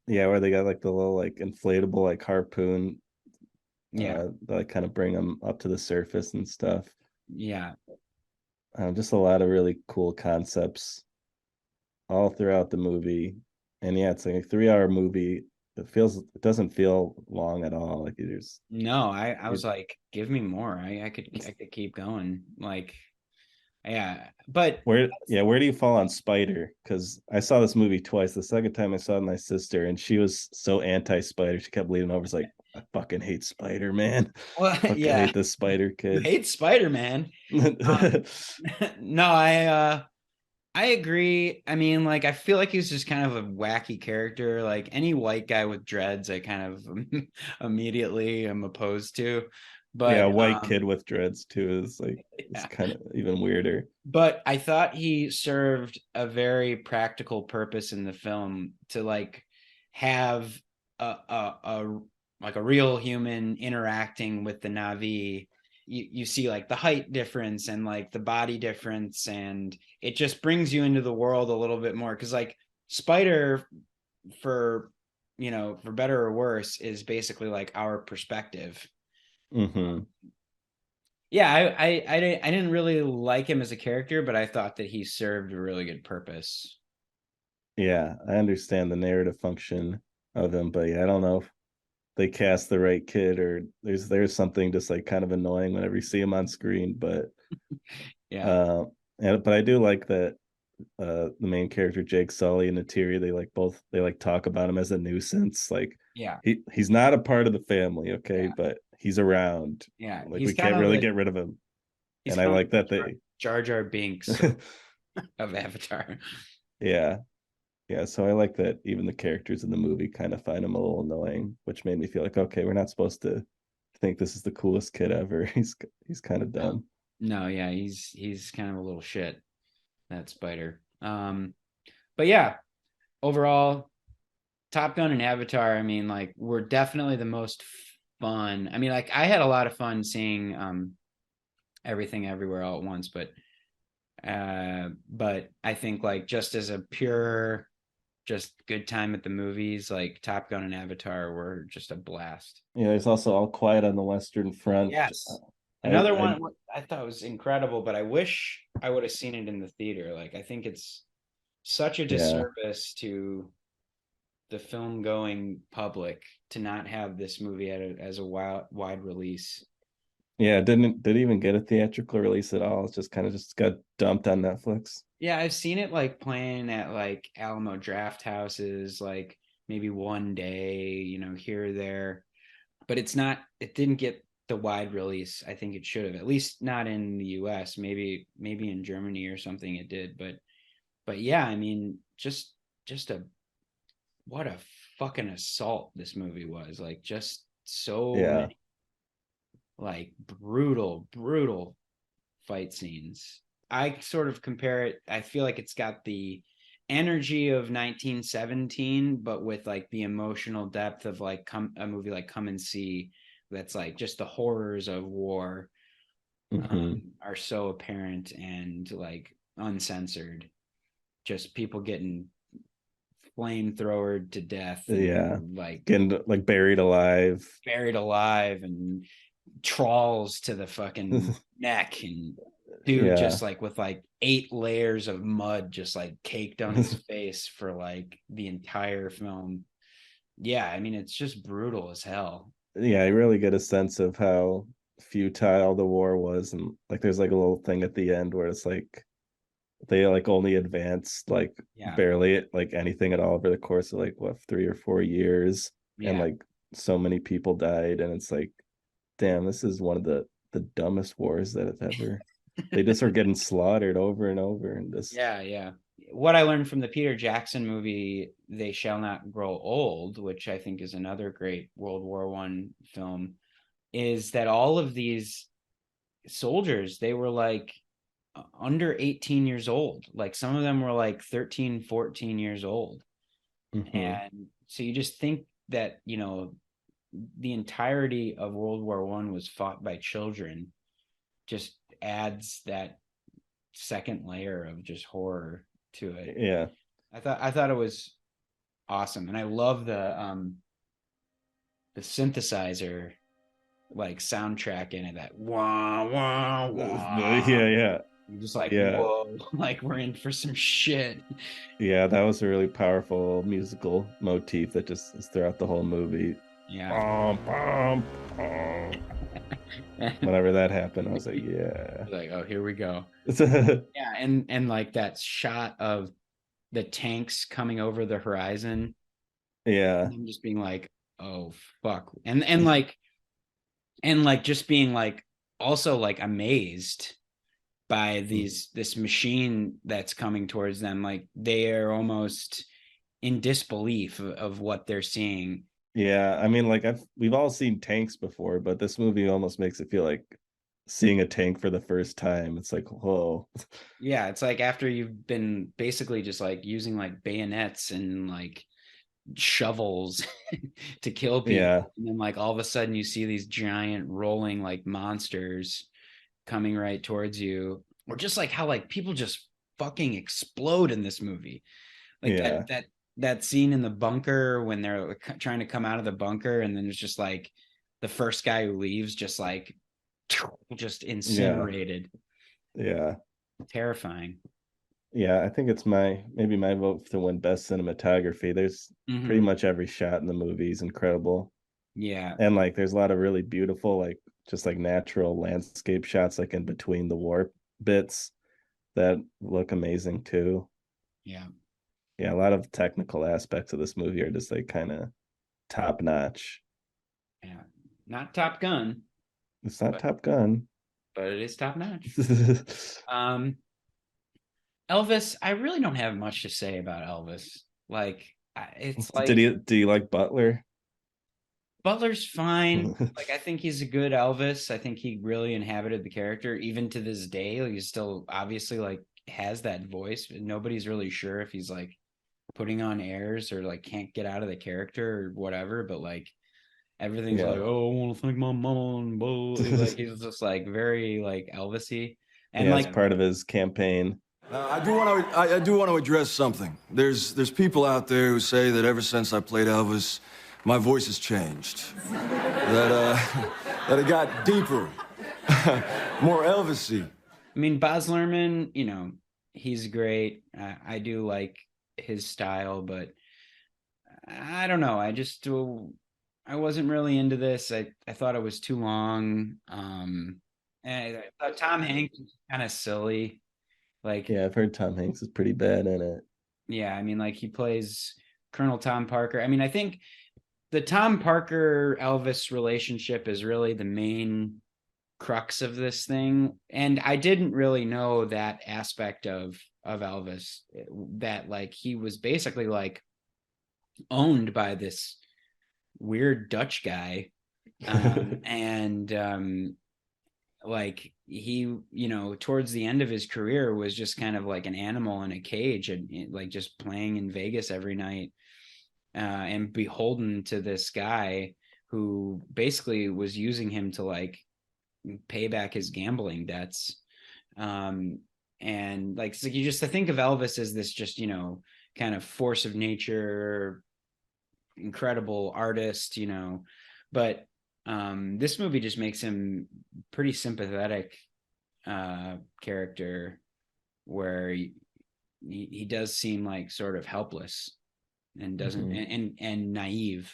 Yeah, where they got like the little like inflatable like harpoon, that like kind of bring them up to the surface and stuff. Yeah, just a lot of really cool concepts all throughout the movie. And yeah, it's like a 3-hour movie. It doesn't feel long at all. Like there's no, I was like, give me more. I could keep going. Like, yeah, but where do you fall on Spider? Because I saw this movie twice. The second time I saw it with my sister, and she was so anti-Spider. She kept leaning over. It's like, I fucking hate Spider, man. Well, I hate this Spider kid. You hate Spider, man. No, I agree. I mean, like, I feel like he's just kind of a wacky character. Like any white guy with dreads, I kind of immediately am opposed to. But yeah, a white kid with dreads too is like, it's kind of even weirder. But I thought he served a very practical purpose in the film to like have a real human interacting with the Na'vi. You see like the height difference and like the body difference, and it just brings you into the world a little bit more, because like Spider, for better or worse, is basically like our perspective. Yeah, I didn't really like him as a character, but I thought that he served a really good purpose. Yeah, I understand the narrative function of him, but yeah, I don't know if they cast the right kid, or there's something just like kind of annoying whenever you see him on screen. But Yeah. uh, but I do like that the main character Jake Sully and Natiri, they like talk about him as a nuisance. Like Yeah. he's not a part of the family, okay, Yeah. but he's around. Yeah. Like He's we kind can't of really the get rid of him. he's And I kind of like the that they Jar Jar Binks of Avatar. yeah. Yeah, so I like that even the characters in the movie kind of find him a little annoying, which made me feel like, okay, we're not supposed to think this is the coolest kid ever. He's kind of No. dumb. No, yeah, he's kind of a little shit, that spider. But yeah, overall, Top Gun and Avatar, I mean, like, were definitely the most fun. I mean, like, I had a lot of fun seeing Everything Everywhere All at Once, but I think, like, just as a pure just good time at the movies, like Top Gun and Avatar were just a blast. Yeah, there's also All Quiet on the Western Front. Yes. Another I one I thought was incredible, but I wish I would have seen it in the theater. Like, I think it's such a yeah. disservice to the film going public to not have this movie as a wide release. Yeah, did it even get a theatrical release at all? It's just kind of just got dumped on Netflix. Yeah, I've seen it like playing at like Alamo Draft Houses, like maybe one day, here or there. But it didn't get the wide release I think it should have, at least not in the US. Maybe in Germany or something it did. But yeah, I mean, just a what a fucking assault this movie was. Like, just so Yeah. many like brutal fight scenes. I sort of compare it, I feel like it's got the energy of 1917, but with like the emotional depth of like a movie like Come and See, that's like just the horrors of war are so apparent and like uncensored. Just people getting flamethrowered to death Yeah. and like Getting like buried alive. and trawls to the fucking neck, and dude Yeah. just like with like 8 layers of mud just like caked on his face for like the entire film. Yeah, I mean, it's just brutal as hell. Yeah, I really get a sense of how futile the war was, and like there's like a little thing at the end where it's like they like only advanced like Yeah. barely like anything at all over the course of like what 3 or 4 years, and Yeah. like so many people died, and it's like, damn, this is one of the dumbest wars that have ever. They just are getting slaughtered over and over, and just Yeah. What I learned from the Peter Jackson movie, They Shall Not Grow Old, which I think is another great World War I film, is that all of these soldiers, they were like under 18 years old. Like, some of them were like 13, 14 years old. And so you just think that, the entirety of World War I was fought by children, just adds that second layer of just horror to it. Yeah. I thought it was awesome. And I love the synthesizer like soundtrack in it, that wah wah wah. Yeah. You're just like, Yeah. whoa, like we're in for some shit. Yeah, that was a really powerful musical motif that just is throughout the whole movie. Yeah. Whenever that happened, I was like, yeah. Like, oh, here we go. Yeah, and like that shot of the tanks coming over the horizon. Yeah. And just being like, oh fuck. And like just being like also like amazed by this machine that's coming towards them. Like, they are almost in disbelief of what they're seeing. Yeah, I mean, like we've all seen tanks before, but this movie almost makes it feel like seeing a tank for the first time. It's like, whoa. Yeah, it's like after you've been basically just like using like bayonets and like shovels to kill people. Yeah. And then like all of a sudden you see these giant rolling like monsters coming right towards you. Or just like how like people just fucking explode in this movie. Like that scene in the bunker when they're trying to come out of the bunker, and then it's just like the first guy who leaves just like just incinerated. Yeah. Terrifying. Yeah, I think it's maybe my vote to win best cinematography. There's pretty much every shot in the movie is incredible. Yeah. And like there's a lot of really beautiful, like just like natural landscape shots like in between the war bits that look amazing too. Yeah. Yeah, a lot of technical aspects of this movie are just like kind of top notch. Yeah. Not Top Gun, It's not Top Gun. but it is top notch. Elvis, I really don't have much to say about Elvis. Like, it's like Do you like Butler? Butler's fine. Like, I think he's a good Elvis. I think he really inhabited the character, even to this day. Like, he's still obviously like has that voice, but nobody's really sure if he's like putting on airs or like can't get out of the character or whatever. But like everything's like, oh, I want to thank my mama and blah. Like he's just like very like Elvis-y. And yeah, like it's part of his campaign. I do want to address something. There's people out there who say that ever since I played Elvis, my voice has changed. That it got deeper, more Elvis-y. I mean, Baz Luhrmann, you know, he's great. I do like his style, but I don't know. I wasn't really into this. I thought it was too long. And I thought Tom Hanks was kind of silly. Like, yeah, I've heard Tom Hanks is pretty bad in it. Yeah, I mean, like he plays Colonel Tom Parker. I mean, I think the Tom Parker Elvis relationship is really the main crux of this thing. And I didn't really know that aspect of Elvis, that like he was basically like owned by this weird Dutch guy. Like he, you know, towards the end of his career was just kind of like an animal in a cage and like just playing in Vegas every night and beholden to this guy who basically was using him to like pay back his gambling debts. And like, so you just to think of Elvis as this just, you know, kind of force of nature, incredible artist, you know, but this movie just makes him pretty sympathetic character where he does seem like sort of helpless and doesn't and naive.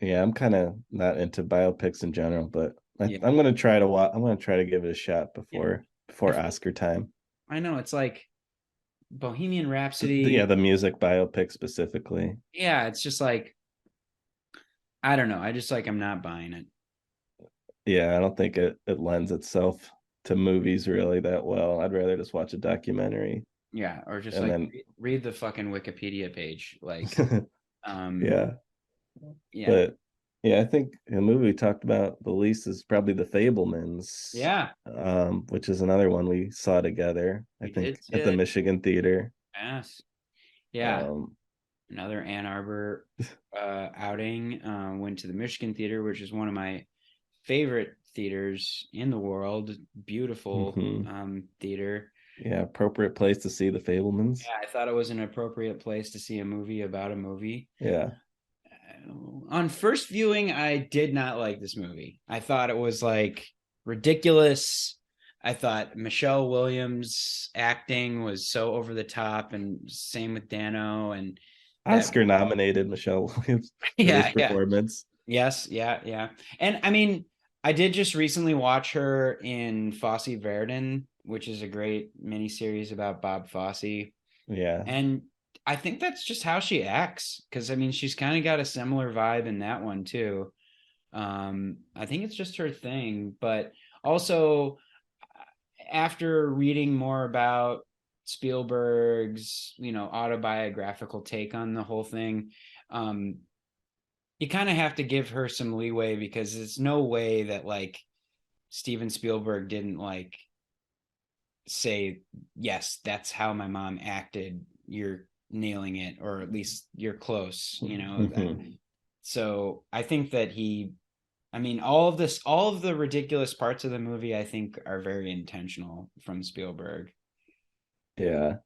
Yeah, I'm kind of not into biopics in general, but I'm gonna try to I'm gonna try to give it a shot before Oscar time. I know, it's like Bohemian Rhapsody. Yeah, the music biopic specifically. Yeah, it's just like, I don't know. I just like, I'm not buying it. Yeah, I don't think it lends itself to movies really that well. I'd rather just watch a documentary. Yeah, or just and like then... read the fucking Wikipedia page. Like, yeah. But yeah, I think the movie we talked about the least is probably The Fabelmans. Yeah. Which is another one we saw together, I think, at the Michigan Theater. Yes. Yeah. Another Ann Arbor outing. Went to the Michigan Theater, which is one of my favorite theaters in the world. Beautiful theater. Yeah, appropriate place to see The Fabelmans. Yeah, I thought it was an appropriate place to see a movie about a movie. Yeah. On first viewing, I did not like this movie. I thought it was like ridiculous. I thought Michelle Williams' acting was so over the top, and same with Dano and Oscar nominated Michelle Williams for his performance. Yes, yeah. And I mean, I did just recently watch her in Fosse Verdon, which is a great miniseries about Bob Fosse. Yeah. And I think that's just how she acts, because I mean, she's kind of got a similar vibe in that one too. I think it's just her thing, but also after reading more about Spielberg's, you know, autobiographical take on the whole thing, you kind of have to give her some leeway, because there's no way that like Steven Spielberg didn't like say, yes, that's how my mom acted. You're nailing it, or at least you're close, you know. So I think that all of the ridiculous parts of the movie, I think, are very intentional from Spielberg. Yeah.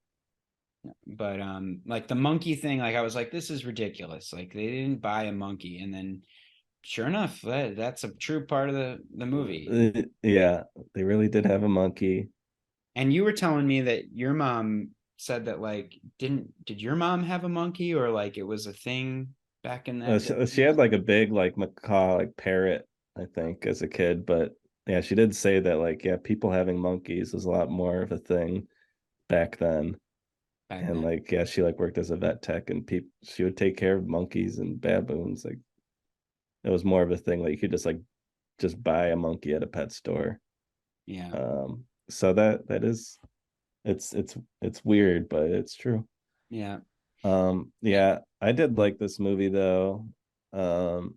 But like the monkey thing, like I was like, this is ridiculous. Like they didn't buy a monkey, and then sure enough, that's a true part of the movie. Yeah, they really did have a monkey. And you were telling me that your mom said that like did your mom have a monkey, or like it was a thing back in that day? She had like a big like macaw like parrot, I think, as a kid. But yeah, she did say that like yeah, people having monkeys was a lot more of a thing back then. Back And then. like yeah, she like worked as a vet tech, and people she would take care of monkeys and baboons. Like it was more of a thing. Like you could just buy a monkey at a pet store. Yeah. So that is it's weird, but it's true. Yeah. Yeah, I did like this movie though. Um,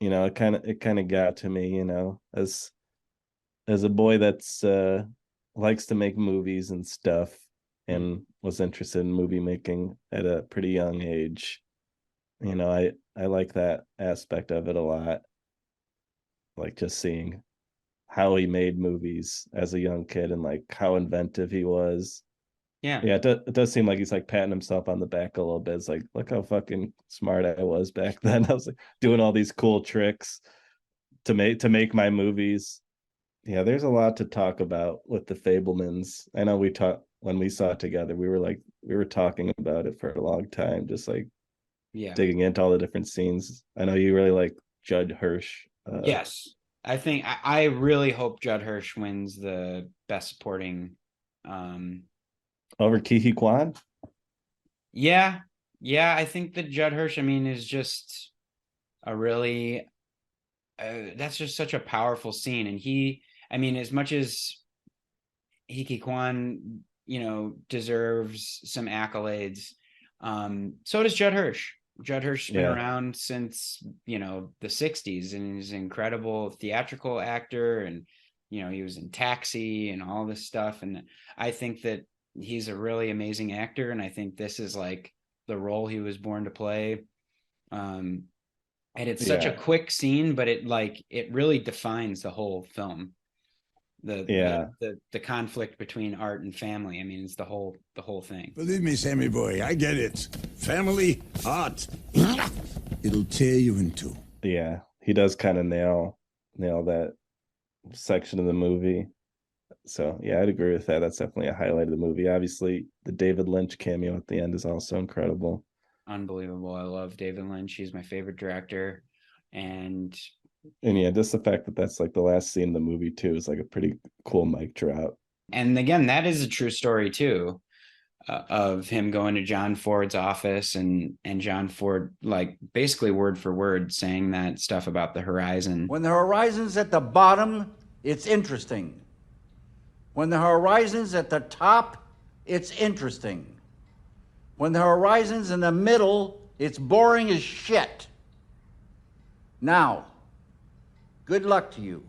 it kind of got to me, as a boy that's likes to make movies and stuff, and was interested in movie making at a pretty young age. I like that aspect of it a lot. Like just seeing how he made movies as a young kid and like how inventive he was. Yeah. Yeah, it does seem like he's like patting himself on the back a little bit. It's like, look how fucking smart I was back then. I was like doing all these cool tricks to make my movies. Yeah, there's a lot to talk about with the Fablemans. I know we talked when we saw it together. We were talking about it for a long time, just like Yeah. digging into all the different scenes. I know you really like Judd Hirsch. Yes. I think I really hope Judd Hirsch wins the best supporting. Over Ke Huy Quan. Yeah. Yeah, I think that Judd Hirsch, I mean, is just a really that's just such a powerful scene. And I mean, as much as Hiki Kwan, deserves some accolades, so does Judd Hirsch. Judd Hirsch's been Yeah. around since, the 60s, and he's an incredible theatrical actor. And, he was in Taxi and all this stuff. And I think that he's a really amazing actor. And I think this is like the role he was born to play. And it's such a Yeah. quick scene, but it really defines the whole film. Yeah. The conflict between art and family. I mean, it's the whole thing. Believe me, Sammy boy, I get it. Family, art. It'll tear you in two. Yeah, he does kind of nail that section of the movie. So yeah, I'd agree with that. That's definitely a highlight of the movie. Obviously, the David Lynch cameo at the end is also incredible. Unbelievable. I love David Lynch. He's my favorite director. And yeah, just the fact that that's like the last scene in the movie too is like a pretty cool mic drop. And again, that is a true story too, of him going to John Ford's office, and John Ford, like, basically word for word saying that stuff about the horizon. When the horizon's at the bottom, it's interesting. When the horizon's at the top, it's interesting. When the horizon's in the middle, it's boring as shit. Now, good luck to you.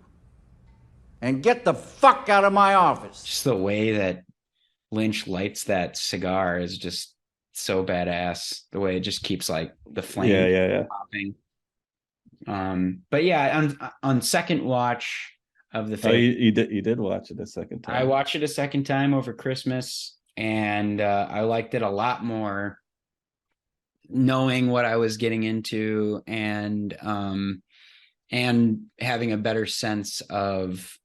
And get the fuck out of my office. Just the way that Lynch lights that cigar is just so badass. The way it just keeps like the flame Yeah. popping. But yeah, on second watch of the film, you did watch it a second time. I watched it a second time over Christmas, and I liked it a lot more, knowing what I was getting into, and having a better sense of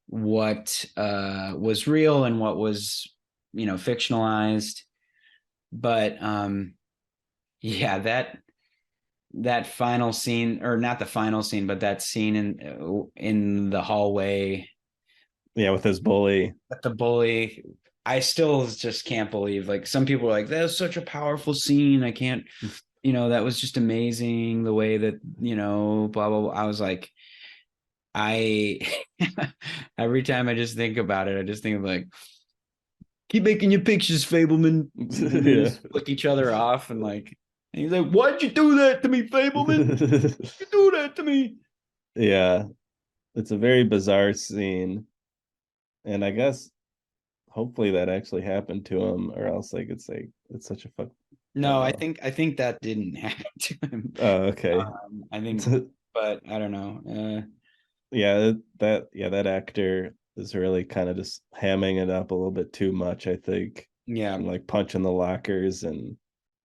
what was real and what was fictionalized. But yeah, that final scene, or not the final scene, but that scene in the hallway, with his bully, the bully, I still just can't believe, like, some people are like, that was such a powerful scene, I can't, that was just amazing, the way that, blah blah blah. I was like, every time I just think about it, I just think of like, keep making your pictures, Fableman. Just flick each other off, and he's like, why'd you do that to me, Fableman? Why'd you do that to me? Yeah, it's a very bizarre scene, and I guess hopefully that actually happened to him, or else it's such a fuck. No, I think that didn't happen to him. Oh, okay. I think, but I don't know. That actor is really kind of just hamming it up a little bit too much, I think. Yeah, and like punching the lockers, and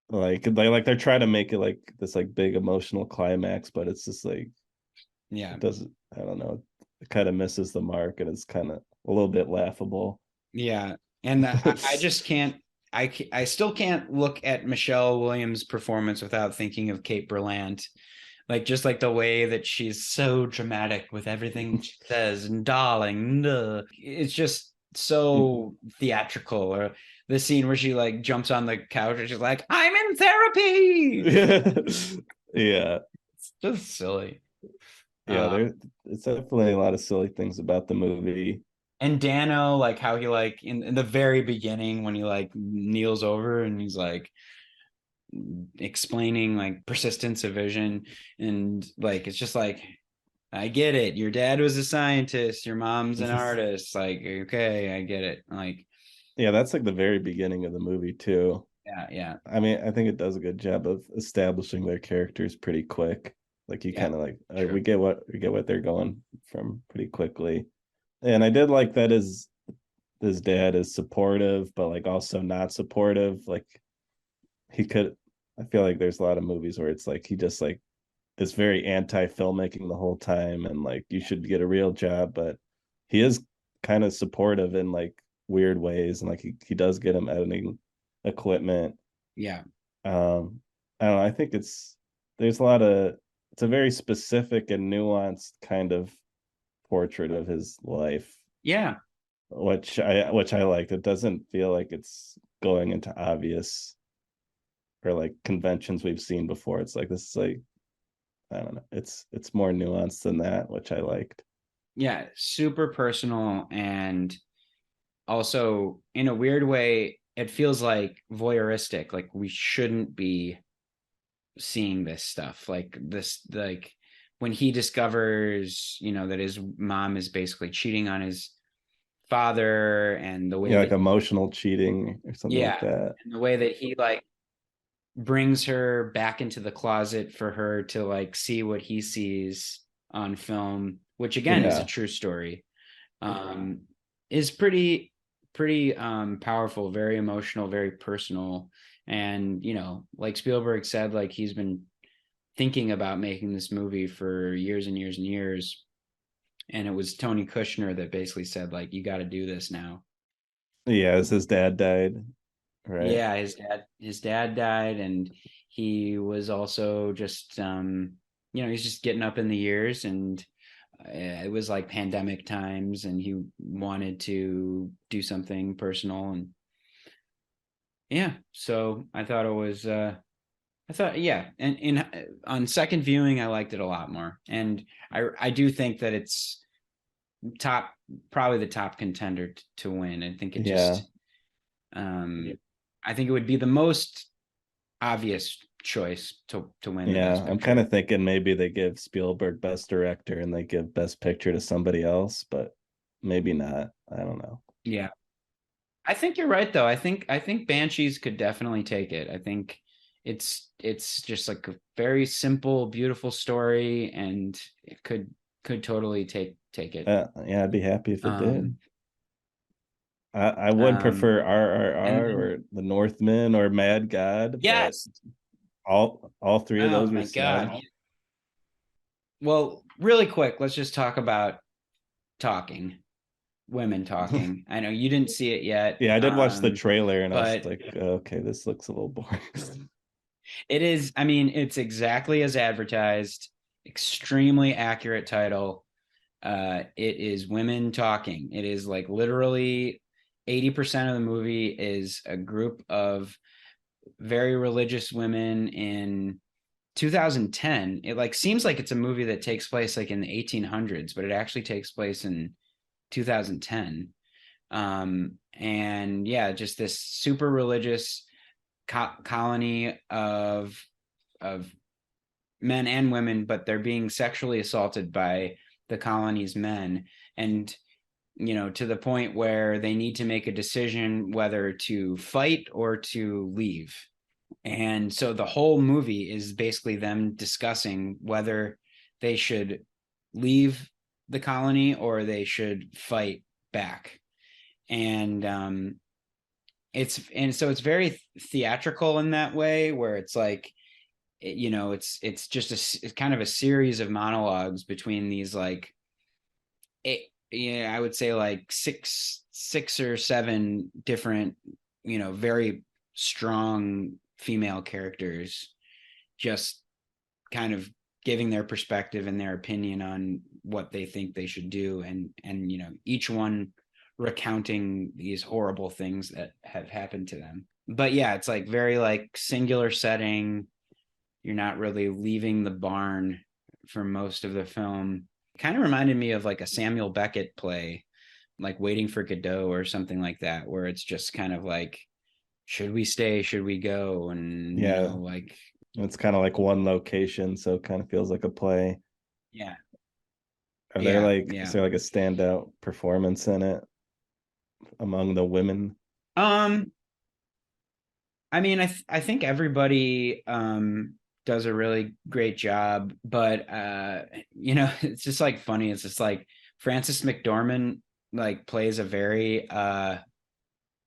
they're trying to make it like this like big emotional climax, but it's just like Yeah. It doesn't, I don't know, it kind of misses the mark, and it's kind of a little bit laughable. Yeah. And I just can't, I still can't look at Michelle Williams' performance without thinking of Kate Berlant. Like, just like the way that she's so dramatic with everything she says, and darling, it's just so theatrical. Or the scene where she like jumps on the couch and she's like, I'm in therapy. Yeah. It's just silly. Yeah, it's definitely a lot of silly things about the movie. And Dano, like how he like in the very beginning when he like kneels over and he's like explaining like persistence of vision, and like it's just like, I get it, your dad was a scientist, your mom's an artist, like, okay, I get it. Like, Yeah, that's like the very beginning of the movie too. yeah. I mean, I think it does a good job of establishing their characters pretty quick. Like you kind of like, we get what they're going from pretty quickly. And I did like that his dad is supportive, but like also not supportive. Like he could, I feel like there's a lot of movies where it's like he just like is very anti filmmaking the whole time, and like you should get a real job, but he is kind of supportive in like weird ways, and like he does get him editing equipment. Yeah. I don't know. I think there's a lot of, it's a very specific and nuanced kind of portrait of his life. Yeah. Which I liked. It doesn't feel like it's going into obvious or like conventions we've seen before. It's like, this is like, I don't know. It's more nuanced than that, which I liked. Yeah, super personal, and also in a weird way it feels like voyeuristic, like we shouldn't be seeing this stuff, like this, like when he discovers, that his mom is basically cheating on his father, and the way Yeah, like emotional cheating or something like that. and the way that he like brings her back into the closet for her to like see what he sees on film, which again is a true story, is pretty powerful, very emotional, very personal. And like Spielberg said, like he's been thinking about making this movie for years and years and years, and it was Tony Kushner that basically said, like, you got to do this now. Yeah, as his dad died, right? Yeah, his dad died, and he was also just he's just getting up in the years, and it was like pandemic times, and he wanted to do something personal. And yeah, so I thought it was and in on second viewing I liked it a lot more, and I do think that it's probably the top contender to win. I think it just I think it would be the most obvious choice to win. Yeah, I'm kind of thinking maybe they give Spielberg Best Director and they give Best Picture to somebody else, but maybe not. I don't know. Yeah, I think you're right though. I think Banshees could definitely take it. I think it's just like a very simple, beautiful story, and it could totally take it. Yeah, I'd be happy if it did. I would prefer RRR or The Northman or Mad God. Yes. All three of those were snubbed. God. Well, really quick, let's just talk about women talking. I know you didn't see it yet. Yeah, I did watch the trailer, and I was like, okay, this looks a little boring. It is. I mean, it's exactly as advertised. Extremely accurate title. It is women talking. It is like literally 80% of the movie is a group of very religious women in 2010. It like seems like it's a movie that takes place like in the 1800s, but it actually takes place in 2010. And yeah, just this super religious colony of men and women, but they're being sexually assaulted by the colony's men, and to the point where they need to make a decision whether to fight or to leave. And so the whole movie is basically them discussing whether they should leave the colony or they should fight back. And so it's very theatrical in that way, where it's like you know, it's just it's kind of a series of monologues between these like yeah, I would say like six or seven different, you know, very strong female characters, just kind of giving their perspective and their opinion on what they think they should do, and you know, each one recounting these horrible things that have happened to them. But yeah, it's like very like singular setting. You're not really leaving the barn for most of the film. Kind of reminded me of like a Samuel Beckett play, like Waiting for Godot or something like that, where it's just kind of like, should we stay? Should we go? And you know, like it's kind of like one location, so it kind of feels like a play. Yeah. Are there like is there like a standout performance in it among the women? I mean, I think everybody does a really great job, but you know, it's just like funny. It's just like Frances McDormand like plays a very kind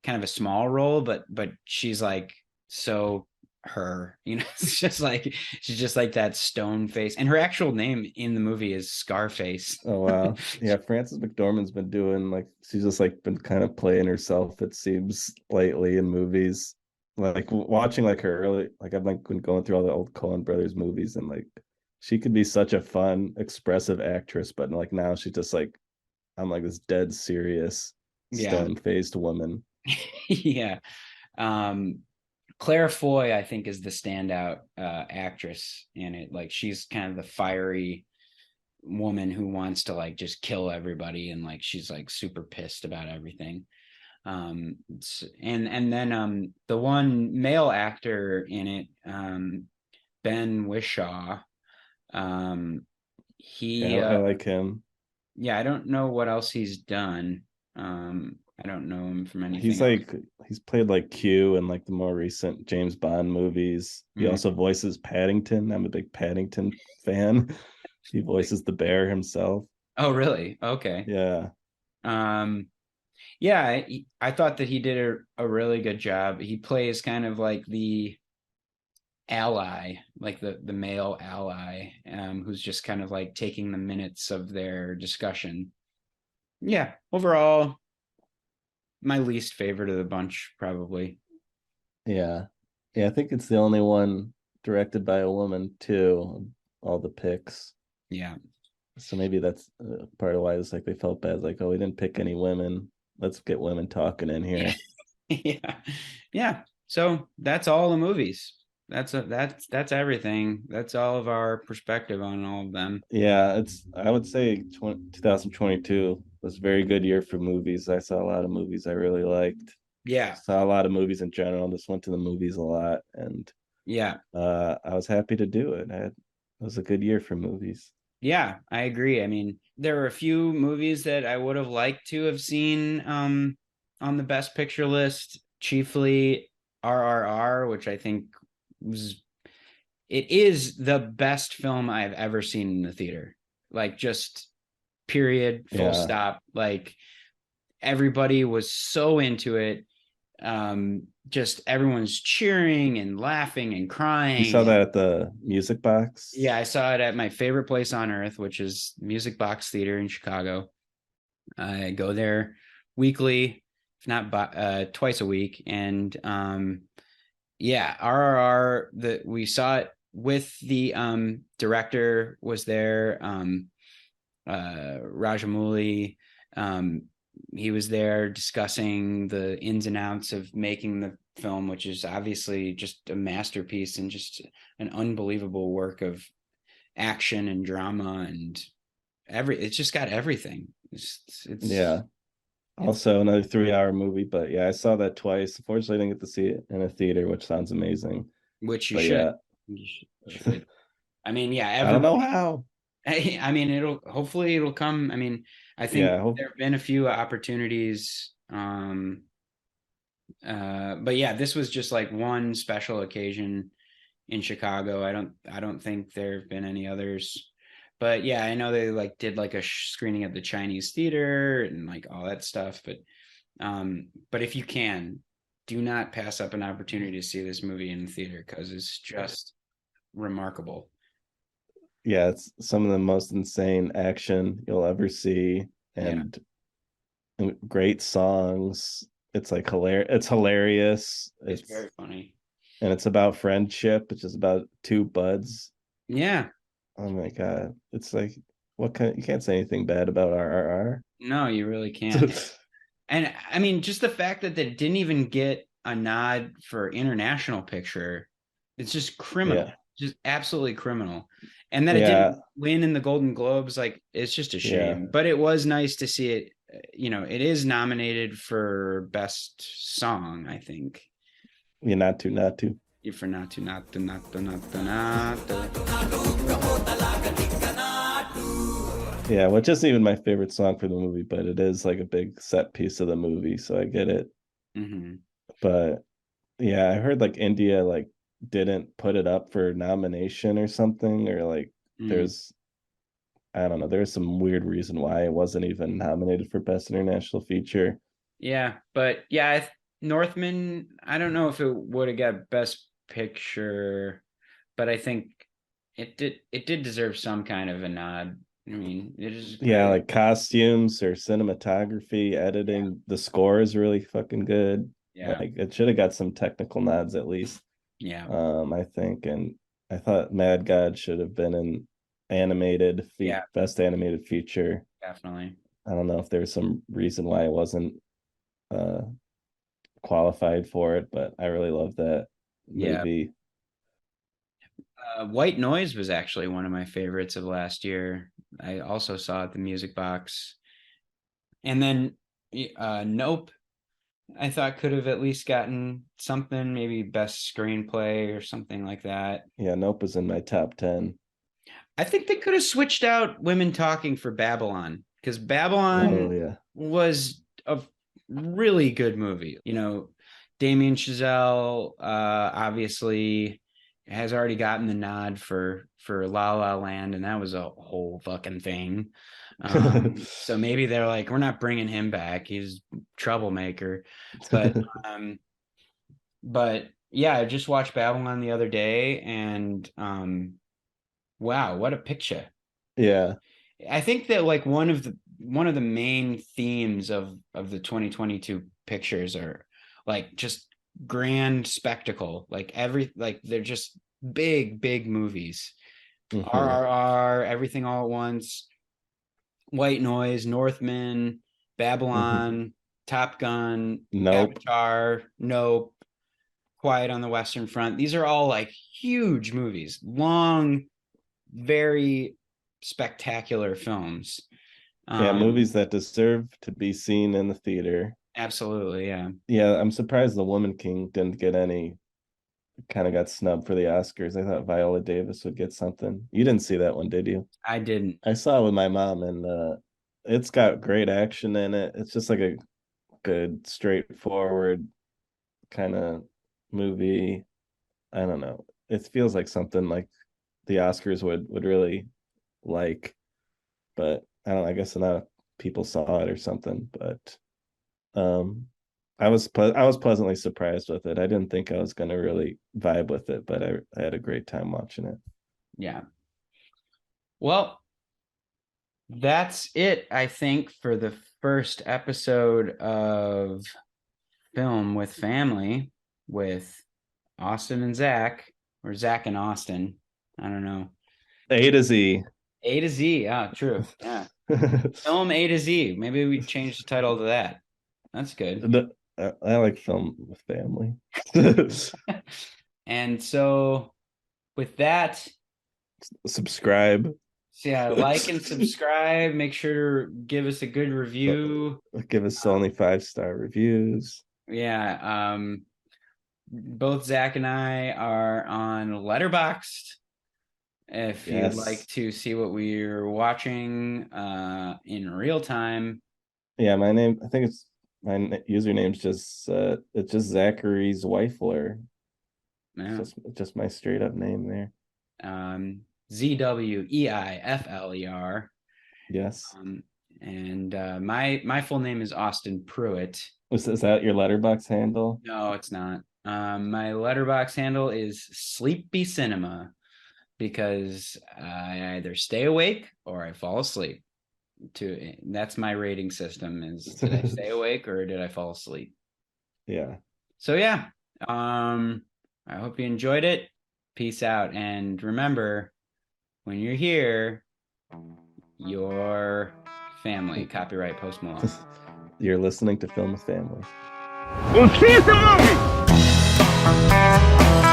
of a small role, but she's like so her, you know, it's just like she's just like that stone face, and her actual name in the movie is Scarface. Oh wow. Yeah, Frances McDormand's been doing like she's just like been kind of playing herself, it seems, lately in movies. Like watching like her early, like I've like been going through all the old Coen brothers movies, and like she could be such a fun, expressive actress, but like now she's just like I'm like this dead serious, stone-faced woman. Yeah. Claire Foy, I think, is the standout actress in it. Like she's kind of the fiery woman who wants to like just kill everybody, and like she's like super pissed about everything. And then the one male actor in it, Ben Whishaw, he I like him. Yeah, I don't know what else he's done. I don't know him from anything He's else. like he's played like Q in like the more recent James Bond movies. He also voices Paddington. I'm a big Paddington fan. He voices the bear himself. Oh, really? Okay. Yeah. Yeah, I thought that he did a really good job. He plays kind of like the ally, like the male ally, who's just kind of like taking the minutes of their discussion. Yeah, overall, my least favorite of the bunch, probably. Yeah. Yeah, I think it's the only one directed by a woman too, all the picks. Yeah. So maybe that's part of why it's like they felt bad, like, oh, we didn't pick any women. Let's get women talking in here. Yeah. So that's all the movies. That's everything. That's all of our perspective on all of them. Yeah, I would say 2022 was a very good year for movies. I saw a lot of movies I really liked. Yeah. Saw a lot of movies in general. Just went to the movies a lot, and I was happy to do it. It was a good year for movies. Yeah, I agree. I mean, there were a few movies that I would have liked to have seen on the Best Picture list, chiefly RRR, which I think it is the best film I've ever seen in the theater. Like just period, full stop. Like everybody was so into it. Just everyone's cheering and laughing and crying. You saw that at the Music Box? Yeah, I saw it at my favorite place on earth, which is Music Box Theater in Chicago. I go there weekly, if not twice a week. And yeah, RRR, we saw it with the director was there, Rajamouli. He was there discussing the ins and outs of making the film, which is obviously just a masterpiece and just an unbelievable work of action and drama and it's just got everything. Yeah. Also another 3-hour movie, but yeah, I saw that twice. Unfortunately, I didn't get to see it in a theater, which sounds amazing. Which you should. Yeah. You should. I mean, yeah. I don't know how. I mean, hopefully it'll come. I mean, I think there have been a few opportunities. But yeah, this was just like one special occasion in Chicago. I don't think there have been any others. But yeah, I know they like did like a screening at the Chinese Theater and like all that stuff. But if you can, do not pass up an opportunity to see this movie in the theater because it's just remarkable. Yeah, it's some of the most insane action you'll ever see, and great songs. It's like hilarious. It's hilarious. It's very funny. And it's about friendship. It's just about two buds. Yeah. Oh my god. It's like you can't say anything bad about RRR. No, you really can't. And I mean, just the fact that they didn't even get a nod for international picture, it's just criminal. Yeah. Just absolutely criminal. And that it didn't win in the Golden Globes, like, it's just a shame. But it was nice to see it. It is nominated for best song, I think. Yeah, not to. For not to. Yeah, which isn't even my favorite song for the movie, but it is like a big set piece of the movie, so I get it. Mm-hmm. But yeah, I heard like India like didn't put it up for nomination or something, or like there's, I don't know, there's some weird reason why it wasn't even nominated for best international feature. Yeah, but yeah, Northman, I don't know if it would have got best picture, but I think it did deserve some kind of a nod. I mean, it is great. Yeah, like costumes or cinematography, editing, the score is really fucking good. Yeah. Like it should have got some technical nods at least. Yeah. I think, and I thought Mad God should have been an animated best animated feature. Definitely. I don't know if there's some reason why it wasn't qualified for it, but I really love that movie. White Noise was actually one of my favorites of last year. I also saw it at the Music Box. And then Nope, I thought could have at least gotten something, maybe best screenplay or something like that. Yeah, Nope was in my top 10. I think they could have switched out Women Talking for Babylon, because Babylon was a really good movie. Damien Chazelle obviously has already gotten the nod for La La Land, and that was a whole fucking thing. So maybe they're like, we're not bringing him back. He's a troublemaker. But yeah, I just watched Babylon the other day, and wow, what a picture. Yeah. I think that like one of the main themes of the 2022 pictures are like just grand spectacle. Like they're just big movies. Mm-hmm. RRR, Everything All at Once, White Noise, Northman, Babylon, Top Gun, Avatar, Nope, Quiet on the Western Front. These are all like huge movies, long, very spectacular films. Movies that deserve to be seen in the theater. Absolutely. Yeah, I'm surprised The Woman King didn't get any, kind of got snubbed for the Oscars. I thought Viola Davis would get something. You didn't see that one, did you? I didn't. I saw it with my mom, and it's got great action in it. It's just like a good, straightforward kind of movie. I don't know. It feels like something like the Oscars would really like, but I don't know, I guess enough people saw it or something. But I was pleasantly surprised with it. I didn't think I was going to really vibe with it, but I had a great time watching it. Yeah. Well, that's it, I think, for the first episode of Film with Family with Austin and Zach, or Zach and Austin. I don't know. A to Z. A to Z. Ah, true. Yeah. Film A to Z. Maybe we change the title to that. That's good. I like Film with Family. And so with that, subscribe. So yeah, like and subscribe. Make sure to give us a good review. Give us only 5-star reviews. Yeah. Both Zach and I are on Letterboxd. If you'd like to see what we're watching in real time. Yeah, my username's just it's just Zachary's Weifler. Yeah. Just my straight up name there. ZWEIFLER. Yes. And my full name is Austin Pruitt. Is that your Letterboxd handle? No, it's not. My Letterboxd handle is Sleepy Cinema. because I either stay awake or I fall asleep. That's my rating system is, did I stay awake or did I fall asleep? Yeah. So yeah, I hope you enjoyed it. Peace out. And remember, when you're here, your family. Copyright Post Malone. You're listening to Film with Family. We'll see you at the movie!